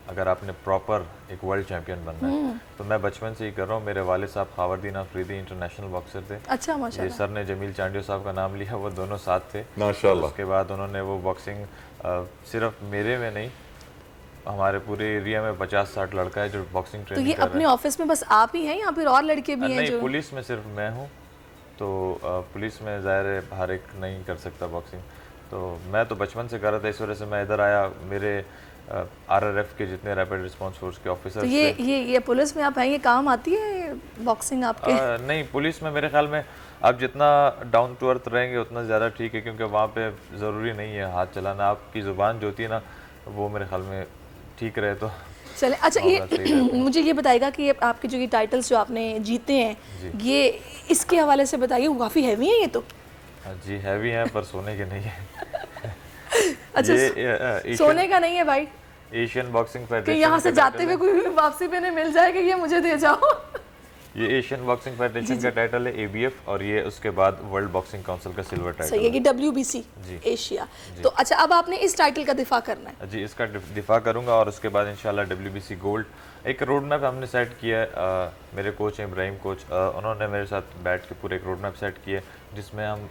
अगर आपने प्रॉपर एक वर्ल्ड चैम्पियन बनना है। तो मैं बचपन से ही कर रहा हूँ, मेरे वालिद साहब खावरदीन आफरीदी इंटरनेशनल बॉक्सर थे। अच्छा, माशाल्लाह। सर ने जमील चांडियो साहब का नाम लिया, वो दोनों साथ थे माशाल्लाह। उसके बाद उन्होंने वो बॉक्सिंग सिर्फ मेरे में नहीं, हमारे पूरे एरिया में 50-60 लड़का है जो बॉक्सिंग ट्रेनिंग कर रहे हैं। तो ये अपने ऑफिस में बस आप ही हैं या फिर और लड़के भी हैं? नहीं, पुलिस में सिर्फ मैं हूँ, तो पुलिस में ज़ाहिर है हर एक नहीं कर सकता बॉक्सिंग, तो मैं तो बचपन से कर रहा था, इस वजह से मैं इधर आया। मेरे RRF के जितने रैपिड रिस्पांस फोर्स के ऑफिसर्स तो ये पुलिस में आप हैं, ये काम आती है बॉक्सिंग आपके? नहीं, पुलिस में मेरे ख्याल में आप जितना डाउन टू अर्थ रहेंगे उतना ज़्यादा ठीक है, क्योंकि वहाँ पे ज़रूरी नहीं है हाथ चलाना, आपकी ज़ुबान जो होती है ना वो मेरे ख्याल में ठीक रहे तो चले। अच्छा, ये मुझे ये बताएगा कि ये आपके जो ये टाइटल्स जो आपने जीते हैं, ये इसके हवाले से बताइए, काफ़ी हैवी है ये तो? जी हैवी हैं, पर सोने के नहीं है। अच्छा, ये सोने का नहीं है भाई? एशियन बॉक्सिंग फेडरेशन यहाँ से जाते हुए कोई वापसी पे नहीं मिल जाए कि ये मुझे दे जाओ। ये एशियन बॉक्सिंग फेडरेशन का टाइटल है, ABF, और ये उसके बाद वर्ल्ड बॉक्सिंग काउंसिल का सिल्वर टाइटल है। ये WBC एशिया। तो अच्छा, अब आपने इस टाइटल का दिफा करना है? जी, इसका दिफा करूंगा और उसके बाद इंशाल्लाह WBC गोल्ड। एक रोड मैप हमने सेट किया है, मेरे कोच हैं इब्राहिम कोच, उन्होंने मेरे साथ बैठ के पूरे एक रोड मैप सेट किया है जिसमें हम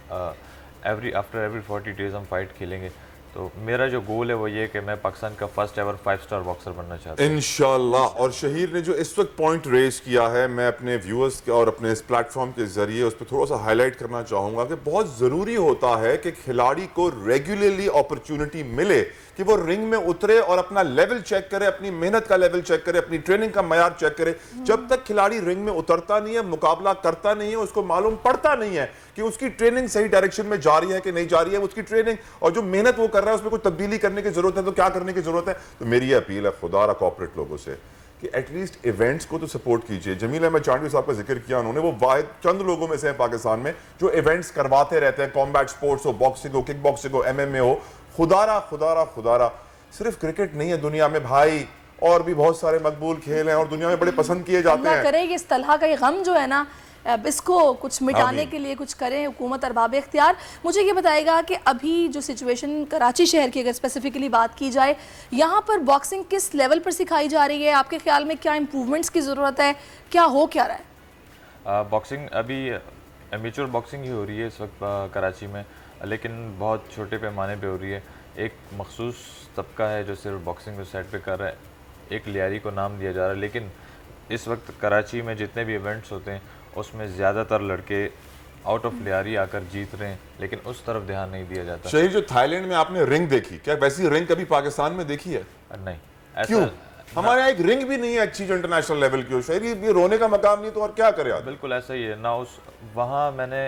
आफ्टर एवरी 40 डेज हम फाइट खेलेंगे। तो मेरा जो गोल है वो ये कि मैं पाकिस्तान का फर्स्ट एवर 5 स्टार बॉक्सर बनना चाहता हूँ इंशाल्लाह। और शहीर ने जो इस वक्त पॉइंट रेज किया है, मैं अपने व्यूअर्स के और अपने इस प्लेटफॉर्म के जरिए उस पर थोड़ा सा हाईलाइट करना चाहूँगा कि बहुत ज़रूरी होता है कि खिलाड़ी को रेगुलरली अपॉर्चुनिटी मिले कि वो रिंग में उतरे और अपना लेवल चेक करे, अपनी मेहनत का लेवल चेक करे, अपनी ट्रेनिंग का मयार चेक करे। जब तक खिलाड़ी रिंग में उतरता नहीं है, मुकाबला करता नहीं है, उसको मालूम पड़ता नहीं है कि उसकी ट्रेनिंग सही डायरेक्शन में जा रही है कि नहीं जा रही है, उसकी ट्रेनिंग और जो मेहनत वो कर रहा है उसमें कोई तब्दीली करने की जरूरत है तो क्या करने की जरूरत है। तो मेरी ये अपील है खुदा कॉर्पोरेट लोगों से कि एटलीस्ट इवेंट्स को तो सपोर्ट कीजिए। जमील अहमद चांडवी साहब का जिक्र किया उन्होंने, वो वाहिद चंद लोगों में से हैं पाकिस्तान में जो इवेंट्स करवाते रहते हैं, कॉम्बैट स्पोर्ट्स हो, बॉक्सिंग हो, किक बॉक्सिंग हो, MMA हो। खुदारा सिर्फ क्रिकेट नहीं है दुनिया में भाई, और भी बहुत सारे मकबूल खेल हैं और दुनिया में बड़े पसंद किए जाते हैं। करे इस तरह का ये गम जो है ना, अब इसको कुछ मिटाने के लिए कुछ करें हुकूमत अरबाब इख्तियार। मुझे ये बताएगा कि अभी जो सिचुएशन कराची शहर की अगर स्पेसिफिकली बात की जाए, यहाँ पर बॉक्सिंग किस लेवल पर सिखाई जा रही है? आपके ख्याल में क्या इम्प्रूवमेंट्स की ज़रूरत है, क्या रहा है? बॉक्सिंग अभी एमेच्योर बॉक्सिंग ही हो रही है इस वक्त कराची में, लेकिन बहुत छोटे पैमाने पे हो रही है। एक मखसूस तबका है जो सिर्फ बॉक्सिंग को साइड पे कर रहा है, एक लियारी को नाम दिया जा रहा है, लेकिन इस वक्त कराची में जितने भी इवेंट्स होते हैं उसमें ज़्यादातर लड़के आउट ऑफ लियारी आकर जीत रहे हैं, लेकिन उस तरफ ध्यान नहीं दिया जाता। शहीर, जो थाईलैंड में आपने रिंग देखी, क्या वैसी रिंग कभी पाकिस्तान में देखी है? नहीं। क्यों? हमारे यहाँ एक रिंग भी नहीं है अच्छी जो इंटरनेशनल लेवल की हो। शहीर, ये रोने का मकाम नहीं तो और क्या करे? बिल्कुल ऐसा ही है ना। वहाँ मैंने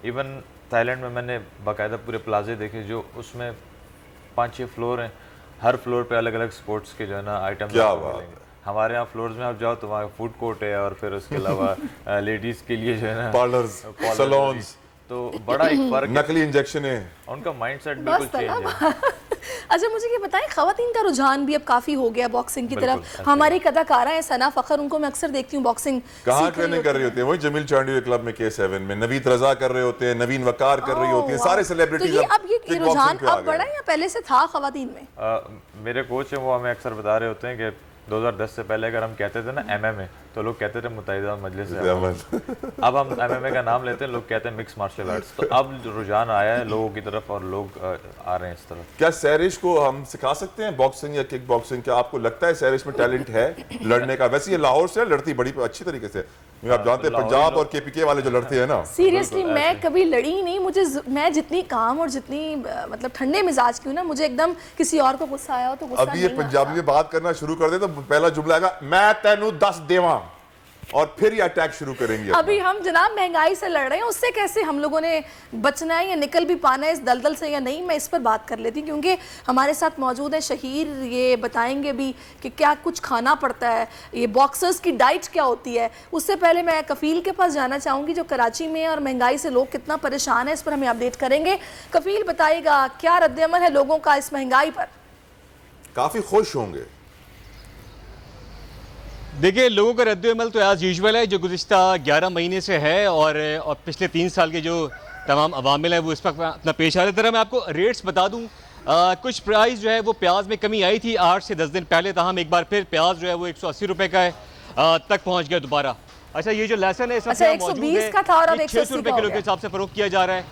इवन थाईलैंड में मैंने बाकायदा पूरे प्लाजे देखे जो उसमें 5-6 फ्लोर हैं, हर फ्लोर पे अलग अलग स्पोर्ट्स के जो है ना आइटम। क्या बात है। हमारे यहाँ फ्लोर्स में आप जाओ तो वहाँ फूड कोर्ट है और फिर उसके अलावा लेडीज़ के लिए जो है ना पार्लर्स, सैलून्स, तो बड़ा एक फर्क, नकली इंजेक्शन है, उनका माइंडसेट बिल्कुल चेंज है। अच्छा, मुझे ये बताएं, खवातीन का रुझान भी अब काफ़ी हो गया बॉक्सिंग की तरफ। हमारी कदाकारा है सना फ़खर, उनको मैं अक्सर देखती हूँ बॉक्सिंग कहाँ ट्रेनिंग कर रही होती है। वही जमील चांडवी क्लब में K7 में नवीद रजा कर रहे होते हैं, नवीन वकार कर रही होती है, सारे सेलिब्रिटीज। अब ये रुझान अब बढ़ा या पहले से था खवातीन में? मेरे कोच हैं वो हमें अक्सर बता रहे होते हैं कि 2010 से पहले अगर हम कहते थे ना MMA तो लोग कहते थे मुत्तहिदा मजलिस अब हम MMA का नाम लेते हैं, लोग कहते हैं मिक्स मार्शल आर्ट्स। तो अब रुझान आया है लोगों की तरफ और लोग आ रहे हैं इस तरफ। क्या सैरिश को हम सिखा सकते हैं बॉक्सिंग या किक बॉक्सिंग? क्या आपको लगता है सैरिश में टैलेंट है लड़ने का? वैसे ये लाहौर से लड़ती बड़ी अच्छी तरीके से, आप जानते हैं पंजाब और KPK वाले जो लड़ते हैं ना। सीरियसली मैं कभी लड़ी ही नहीं। मैं जितनी काम और जितनी मतलब ठंडे मिजाज की हूँ ना, मुझे एकदम किसी और को गुस्सा आया हो तो गुस्सा अभी ये पंजाबी में बात करना शुरू कर दे तो पहला जुमला आएगा, मैं तेनू 10 देवा, और फिर ये अटैक शुरू करेंगे। अभी हम जनाब महंगाई से लड़ रहे हैं, उससे कैसे हम लोगों ने बचना है या निकल भी पाना है इस दलदल से या नहीं, मैं इस पर बात कर लेती हूँ क्योंकि हमारे साथ मौजूद है शहीर। ये बताएंगे भी कि क्या कुछ खाना पड़ता है, ये बॉक्सर्स की डाइट क्या होती है। उससे पहले मैं कफील के पास जाना चाहूँगी जो कराची में और महंगाई से लोग कितना परेशान है, इस पर हमें अपडेट करेंगे। कफील बताइएगा क्या रद्द-ए-अमल है लोगों का इस महंगाई पर? काफ़ी खुश होंगे। देखिए, लोगों का रद्द-ए-अमल तो एज़ यूजुअल है जो गुज़िश्ता 11 महीने से है और पिछले 3 साल के जो तमाम अवामिल हैं वो इस वक्त अपना पेश आ रहे। तरह मैं आपको रेट्स बता दूं, कुछ प्राइस जो है वो प्याज में कमी आई थी 8 से 10 दिन पहले, ताहम एक बार फिर प्याज जो है वो 180 रुपये का है तक पहुँच गया दोबारा। अच्छा, ये जो लहसुन है इस वक्त 120 का था और 600 रुपये किलो के हिसाब से फ़रोख्त किया जा रहा है।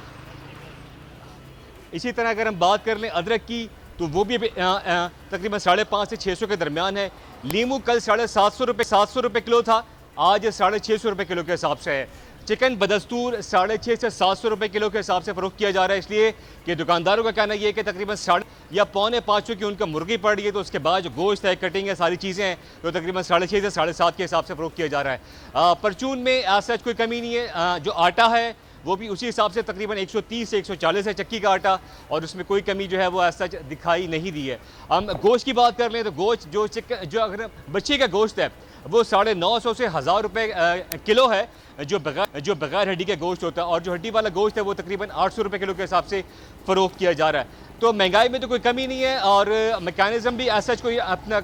इसी तरह अगर हम बात कर लें अदरक की तो वो भी तकरीबन 550 से 600 के दरमियान है। लीमू कल 750 रुपये किलो था, आज 650 रुपये किलो के हिसाब से है। चिकन बदस्तूर 650 से 700 रुपये किलो के हिसाब से फ़रोख्त किया जा रहा है, इसलिए कि दुकानदारों का कहना यह है कि तकरीबन 5.5 या 5.25 की उनका मुर्गी पड़ रही है, तो उसके बाद जो गोश्त है, कटिंग है, सारी चीज़ें हैं, तो तकरीबन 6.5 से 7.5 के हिसाब से फ़रोख्त किया जा रहा है। परचून में एज सच कोई कमी नहीं है। जो आटा है वो भी उसी हिसाब से तकरीबन 130 से 140 है चक्की का आटा, और उसमें कोई कमी जो है वो ऐसा दिखाई नहीं दी है। हम गोश्त की बात कर लें तो गोश्त जो अगर बच्चे का गोश्त है वो 950 से 1000 रुपये किलो है जो बगैर हड्डी का गोश्त होता है, और जो हड्डी वाला गोश्त है वो तकरीबन 800 रुपये किलो के हिसाब से फ़रोख्त किया जा रहा है। तो महंगाई में तो कोई कमी नहीं है, और मैकेनिज़्म भी ऐसा कोई अपना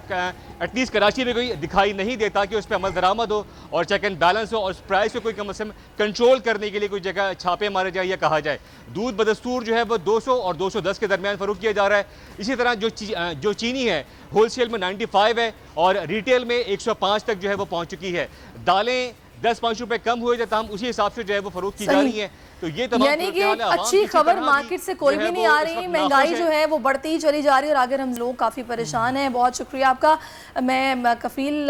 एटलीस्ट कराची में कोई दिखाई नहीं देता कि उस पर अमल दरामद हो और चेक एंड बैलेंस हो और उस प्राइस को कोई कम से कम कंट्रोल करने के लिए कोई जगह छापे मारे जाए या कहा जाए। दूध बदस्तूर जो है वो 200 और 210 के दरमियान फ़रोख्त किया जा रहा है। इसी तरह जो चीनी है होलसेल में 95 है और रिटेल में 105 तक जो है वो पहुँच चुकी है। दालें 10-5 रुपये कम हुए थे, हम उसी हिसाब से जो है वो फ़रोख्त की जा रही है। तो ये तमाम यानी कि सूरत-ए-हाल आवाम अच्छी किसी खबर तरह मार्केट से कोई जो भी है नहीं वो आ इस रही, वक्त महंगाई नाखुश जो है वो बढ़ती ही चली जा रही है और आगे हम लोग काफ़ी परेशान हैं। बहुत शुक्रिया आपका। मैं कफील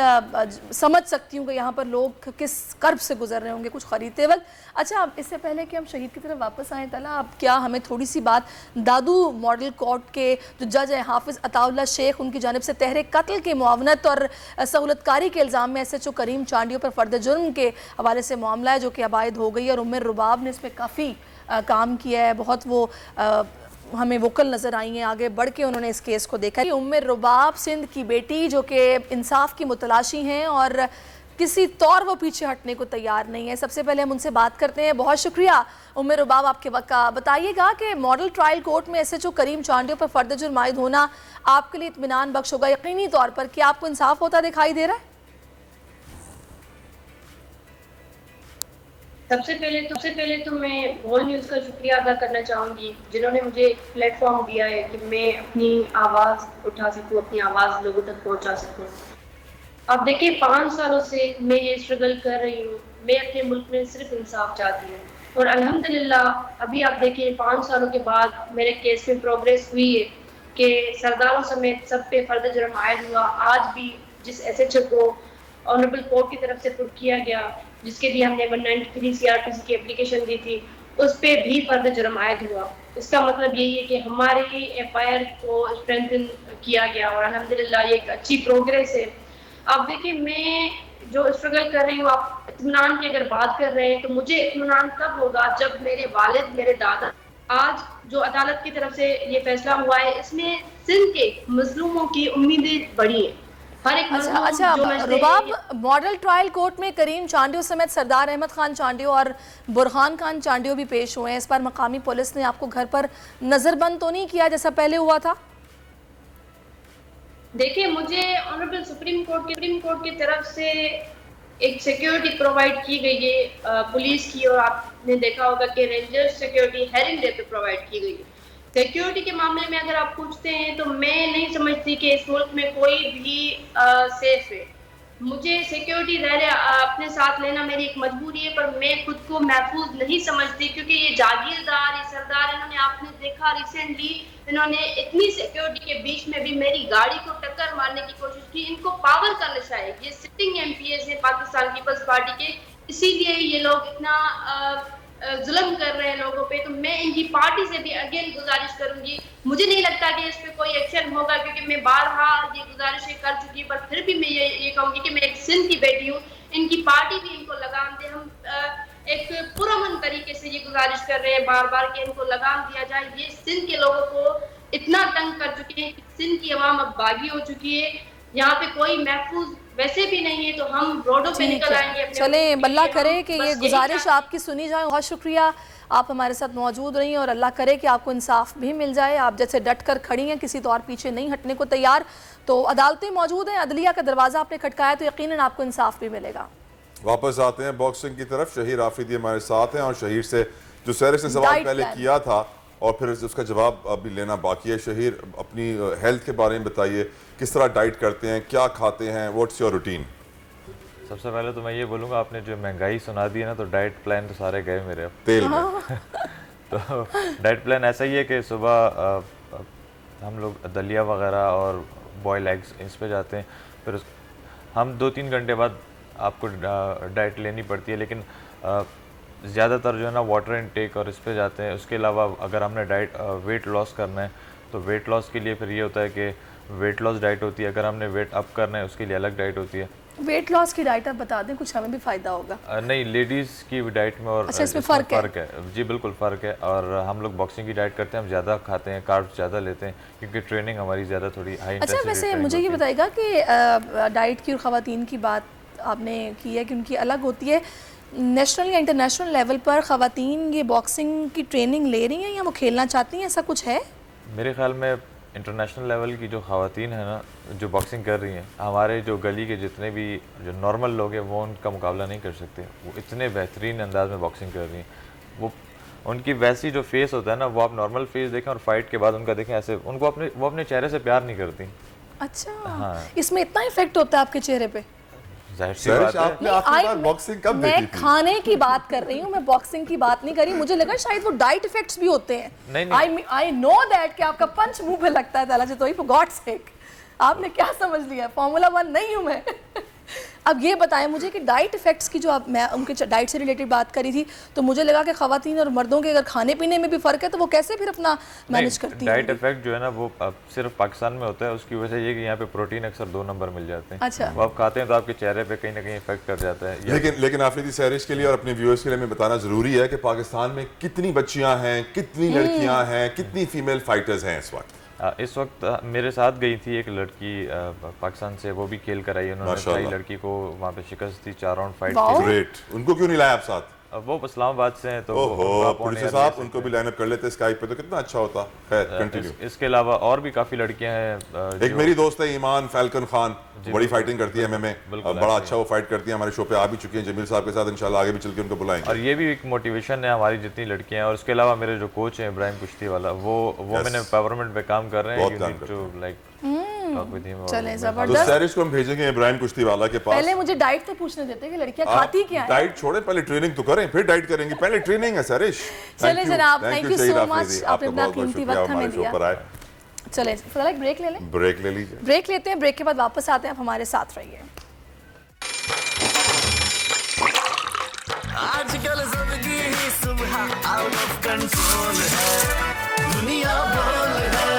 समझ सकती हूँ कि यहाँ पर लोग किस कर्ब से गुजर रहे होंगे कुछ खरीदते वक्त। अच्छा, अब इससे पहले कि हम शहीद की तरफ वापस आएँ तला, अब क्या हमें थोड़ी सी बात दादू मॉडल कोर्ट के जो जज हैं हाफिज़ अताउल्लाह शेख, उनकी जानिब से तहरीक कत्ल की मुआवनत और सहूलतकारी के इल्ज़ाम में SHO करीम चांडियों पर फ़र्द जुर्म के हवाले से मामला है जो कि अबायद हो गई और उम्र रुबाब ने इस पर काफ़ी काम किया है। बहुत वो हमें वोकल नज़र आई हैं, आगे बढ़ के उन्होंने इस केस को देखा। उम्र रुबाब सिंध की बेटी जो कि इंसाफ की मुतलाशी हैं और किसी तौर वो पीछे हटने को तैयार नहीं है। सबसे पहले हम उनसे बात करते हैं। बहुत शुक्रिया उम्र रुबाब आपके वक्त का। बताइएगा कि मॉडल ट्रायल कोर्ट में SHO करीम चांडियों पर फ़र्द जुर्म आयद होना आपके लिए इत्मीनान बख्श होगा यकीनी तौर पर, कि आपको इंसाफ होता दिखाई दे रहा है? सबसे पहले तो मैं वर्ल्ड न्यूज़ का शुक्रिया अदा करना चाहूँगी जिन्होंने मुझे प्लेटफॉर्म दिया है कि मैं अपनी आवाज़ उठा सकूँ, अपनी आवाज़ लोगों तक पहुँचा सकूँ। अब देखिए, 5 सालों से मैं ये स्ट्रगल कर रही हूँ। मैं अपने मुल्क में सिर्फ इंसाफ चाहती हूँ और अल्हम्दुलिल्लाह अभी आप देखिए 5 सालों के बाद मेरे केस में प्रोग्रेस हुई है कि सरदारों समेत सब पे फ़र्द जुर्म आयद हुआ। आज भी जिस SHO को ऑनरेबल कोर्ट की तरफ से पुट किया गया, जिसके लिए हमने 193 CRPC की एप्लीकेशन दी थी, उस पे भी फ़र्द जुर्म आयद हुआ। इसका मतलब यही है कि हमारी FIR को स्ट्रेंथन किया गया और अल्हम्दुलिल्लाह ये एक अच्छी प्रोग्रेस है। अब देखिए, मैं जो स्ट्रगल कर रही हूँ, आप इत्मीनान की अगर बात कर रहे हैं तो मुझे इत्मीनान तब होगा जब मेरे वालिद, मेरे दादा, आज जो अदालत की तरफ से ये फैसला हुआ है इसमें सिंध के मजलूमों की उम्मीदें बढ़ी हैं। हर एक अच्छा रुबाब, मॉडल ट्रायल कोर्ट में करीम चांडियों समेत सरदार अहमद खान चांडियों और बुरहान खान चांडियों भी पेश हुए हैं। इस पर मकामी पुलिस ने आपको घर पर नजरबंद तो नहीं किया जैसा पहले हुआ था? देखिए, मुझे ऑनरेबल सुप्रीम कोर्ट की तरफ से एक सिक्योरिटी प्रोवाइड की गई है पुलिस की, और आपने देखा होगा कि रेंजर सिक्योरिटी हेरिंग डे पे प्रोवाइड की गई है। सिक्योरिटी के मामले में अगर आप पूछते हैं तो मैं नहीं समझती कि इस मुल्क में कोई भी सेफ है। मुझे सिक्योरिटी अपने साथ लेना मेरी एक मजबूरी है, पर मैं खुद को महफूज नहीं समझती क्योंकि ये जागीरदार, ये सरदार, इन्होंने आपने देखा रिसेंटली इन्होंने इतनी सिक्योरिटी के बीच में भी मेरी गाड़ी को टक्कर मारने की कोशिश की। इनको पावर का नशा है। ये सिटिंग MPs है पाकिस्तान पीपल्स पार्टी के, इसीलिए ये लोग इतना जुल्म कर रहे हैं लोगों पे। तो मैं इनकी पार्टी से भी अगेन गुजारिश करूंगी, मुझे नहीं लगता कि इस पे कोई एक्शन होगा क्योंकि मैं बारहा ये गुजारिशें कर चुकी, पर फिर भी मैं ये कहूंगी कि मैं एक सिंध की बेटी हूँ, इनकी पार्टी भी इनको लगाम दे। हम एक पुरअमन तरीके से ये गुजारिश कर रहे हैं बार बार कि इनको लगाम दिया जाए। ये सिंध के लोगों को इतना तंग कर चुके हैं कि सिंध की आवाम अब बागी हो चुकी है। यहाँ पे कोई महफूज वैसे भी नहीं है, तो हम रोडों पे निकल आएंगे। चलें, अल्लाह करे कि ये गुजारिश आपकी सुनी जाए। बहुत शुक्रिया, आप हमारे साथ मौजूद रही और अल्लाह करे कि आपको इंसाफ भी मिल जाए। आप जैसे डट कर खड़ी हैं, किसी तौर पीछे नहीं हटने को तैयार, तो अदालतें मौजूद हैं, अदलिया का दरवाज़ा आपने खटकाया तो यकीनन आपको इंसाफ भी मिलेगा। वापस आते हैं बॉक्सिंग की तरफ। शहीर आफिदी हमारे साथ हैं और शहीर से जो सैरिस ने सवाल पहले किया था और फिर उसका जवाब अभी लेना बाकी है। शहीर, अपनी हेल्थ के बारे में बताइए, किस तरह डाइट करते हैं, क्या खाते हैं, व्हाट्स योर रूटीन? सबसे पहले तो मैं ये बोलूँगा, आपने जो महंगाई सुना दी है ना, तो डाइट प्लान तो सारे गए मेरे अब तेल में। तो डाइट प्लान ऐसा ही है कि सुबह हम लोग दलिया वगैरह और बॉयल एग्स इस पे जाते हैं, फिर हम 2-3 घंटे बाद आपको डाइट लेनी पड़ती है, लेकिन ज़्यादातर जो है ना वाटर इनटेक और इस पे जाते हैं। उसके अलावा अगर हमने वेट लॉस करना है तो वेट लॉस के लिए फिर ये होता है कि वेट लॉस डाइट होती है, अगर हमने वेट अप करना है उसके लिए अलग डाइट होती है। वेट लॉस की डाइट आप बता दें, कुछ हमें भी फ़ायदा होगा। नहीं, लेडीज़ की डाइट में और अच्छा, इसमें फ़र्क है? जी बिल्कुल फ़र्क है। और हम लोग बॉक्सिंग की डाइट करते हैं, हम ज़्यादा खाते हैं, कार्ब्स ज़्यादा लेते हैं क्योंकि ट्रेनिंग हमारी ज़्यादा थोड़ी हाई इंटेंसिटी। अच्छा, वैसे मुझे ये बताइएगा कि डाइट की और ख़वातीन की बात आपने की है कि उनकी अलग होती है, नेशनल या इंटरनेशनल लेवल पर ख़वातीन ये बॉक्सिंग की ट्रेनिंग ले रही हैं या वो खेलना चाहती हैं, ऐसा कुछ है? मेरे ख्याल में इंटरनेशनल लेवल की जो ख़वातीन है ना, जो बॉक्सिंग कर रही हैं, हमारे जो गली के जितने भी जो नॉर्मल लोग हैं वो उनका मुकाबला नहीं कर सकते। वो इतने बेहतरीन अंदाज में बॉक्सिंग कर रही हैं। वो उनकी वैसी जो फेस होता है ना, वो आप नॉर्मल फेस देखें और फाइट के बाद उनका देखें, ऐसे उनको वो अपने चेहरे से प्यार नहीं करती। अच्छा, हाँ। इसमें इतना इफेक्ट होता है आपके चेहरे पे? जाहिर सी बात है। आपने आखिरी बार बॉक्सिंग कब देखी मैं थी? खाने की बात कर रही हूँ, मैं बॉक्सिंग की बात नहीं करी। मुझे लगा शायद वो डाइट इफेक्ट्स भी होते हैं। नहीं। आई नो दैट कि आपका पंच मुंह पे लगता है ताला जी, तो फॉर गॉड सेक आपने क्या समझ लिया, फॉर्मूला 1 नहीं हूँ मैं। अब ये बताएं मुझे कि डाइट इफेक्ट्स की जो आप, मैं उनके डाइट से रिलेटेड बात करी थी, तो मुझे लगा कि ख़वातीन और मर्दों के अगर खाने पीने में भी फ़र्क है तो वो कैसे फिर अपना मैनेज करती हैं? डाइट इफेक्ट जो है ना वो सिर्फ पाकिस्तान में होता है। उसकी वजह ये कि यहाँ पे प्रोटीन अक्सर 2 नंबर मिल जाते हैं। अच्छा। वो आप खाते हैं तो आपके चेहरे पे कहीं ना कहीं इफेक्ट कर जाता है। लेकिन आफरीदी सहरिश के लिए और अपने व्यूअर्स के लिए मैं बताना जरूरी है कि पाकिस्तान में कितनी बच्चियां हैं, कितनी लड़कियां हैं, कितनी फीमेल फाइटर्स हैं इस वक्त। इस वक्त मेरे साथ गई थी एक लड़की पाकिस्तान से, वो भी खेल कर आई। उन्होंने कई लड़की को वहाँ पे शिकस्त दी 4 राउंड फाइट की। ग्रेट। उनको क्यों नहीं लाया आप साथ? वो इस्लामाबाद से हैं तो प्रोड्यूसर साहब उनको भी लाइन अप कर लेते स्काइप पे तो कितना अच्छा होता। खैर कंटिन्यू। इसके अलावा और भी काफी लड़कियां हैं। एक मेरी दोस्त है ईमान फैल्कन खान, बड़ी फाइटिंग करती है एमएमए, बड़ा अच्छा वो फाइट करती है। हमारे शो पे आ भी चुकी हैं जमील साहब के साथ, इंशाल्लाह आगे भी चल के उनको बुलाएंगे। और ये भी एक मोटिवेशन है हमारी जितनी लड़कियां हैं। और उसके अलावा मेरे जो कोच हैं इब्राहिम कुश्ती वाला, वो मैंने एम्पावरमेंट पे काम कर रहे हैं। चले तो जबरदस्त। सहरिश को हम भेजेंगे इब्राहिम कुश्ती वाला के पास। पहले मुझे डाइट तो पूछने देते कि लड़कियां खाती क्या है। डाइट छोड़े, पहले ट्रेनिंग तो करें फिर डाइट करेंगे। पहले ट्रेनिंग है सहरिश। चले जनाब, थैंक यू सो मच, आपने अपना कीमती वक्त हमें दिया। चले फिलहाल एक ब्रेक ले लें। ब्रेक ले लीजिए। ब्रेक लेते हैं, ब्रेक के बाद वापस आते हैं, आप हमारे साथ रहिए। आजकल जिंदगी ही सुबह आउट ऑफ कंट्रोल है, दुनिया बोल है,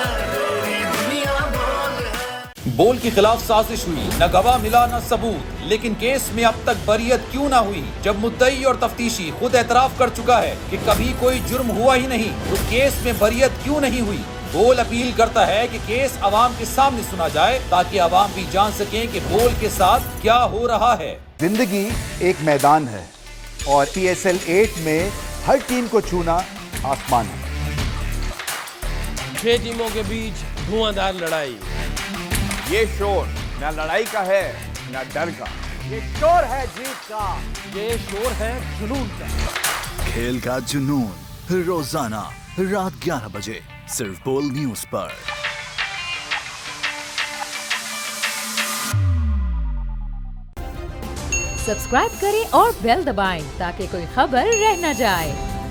दुनिया बोल है। बोल के खिलाफ साजिश हुई, न गवाह मिला न सबूत, लेकिन केस में अब तक बरियत क्यों ना हुई? जब मुद्दई और तफ्तीशी खुद एतराफ कर चुका है कि कभी कोई जुर्म हुआ ही नहीं, तो केस में बरियत क्यों नहीं हुई? बोल अपील करता है कि केस अवाम के सामने सुना जाए ताकि अवाम भी जान सकें कि बोल के साथ क्या हो रहा है। जिंदगी एक मैदान है और PSL 8 में हर टीम को छूना आसमान है। 6 टीमों के बीच धुआंधार लड़ाई। ये शोर न लड़ाई का है न डर का, ये शोर है जीत का, ये शोर है जुनून का। खेल का जुनून रोजाना रात 11 बजे सिर्फ बोल न्यूज पर। सब्सक्राइब करें और बेल दबाएं ताकि कोई खबर रह न जाए।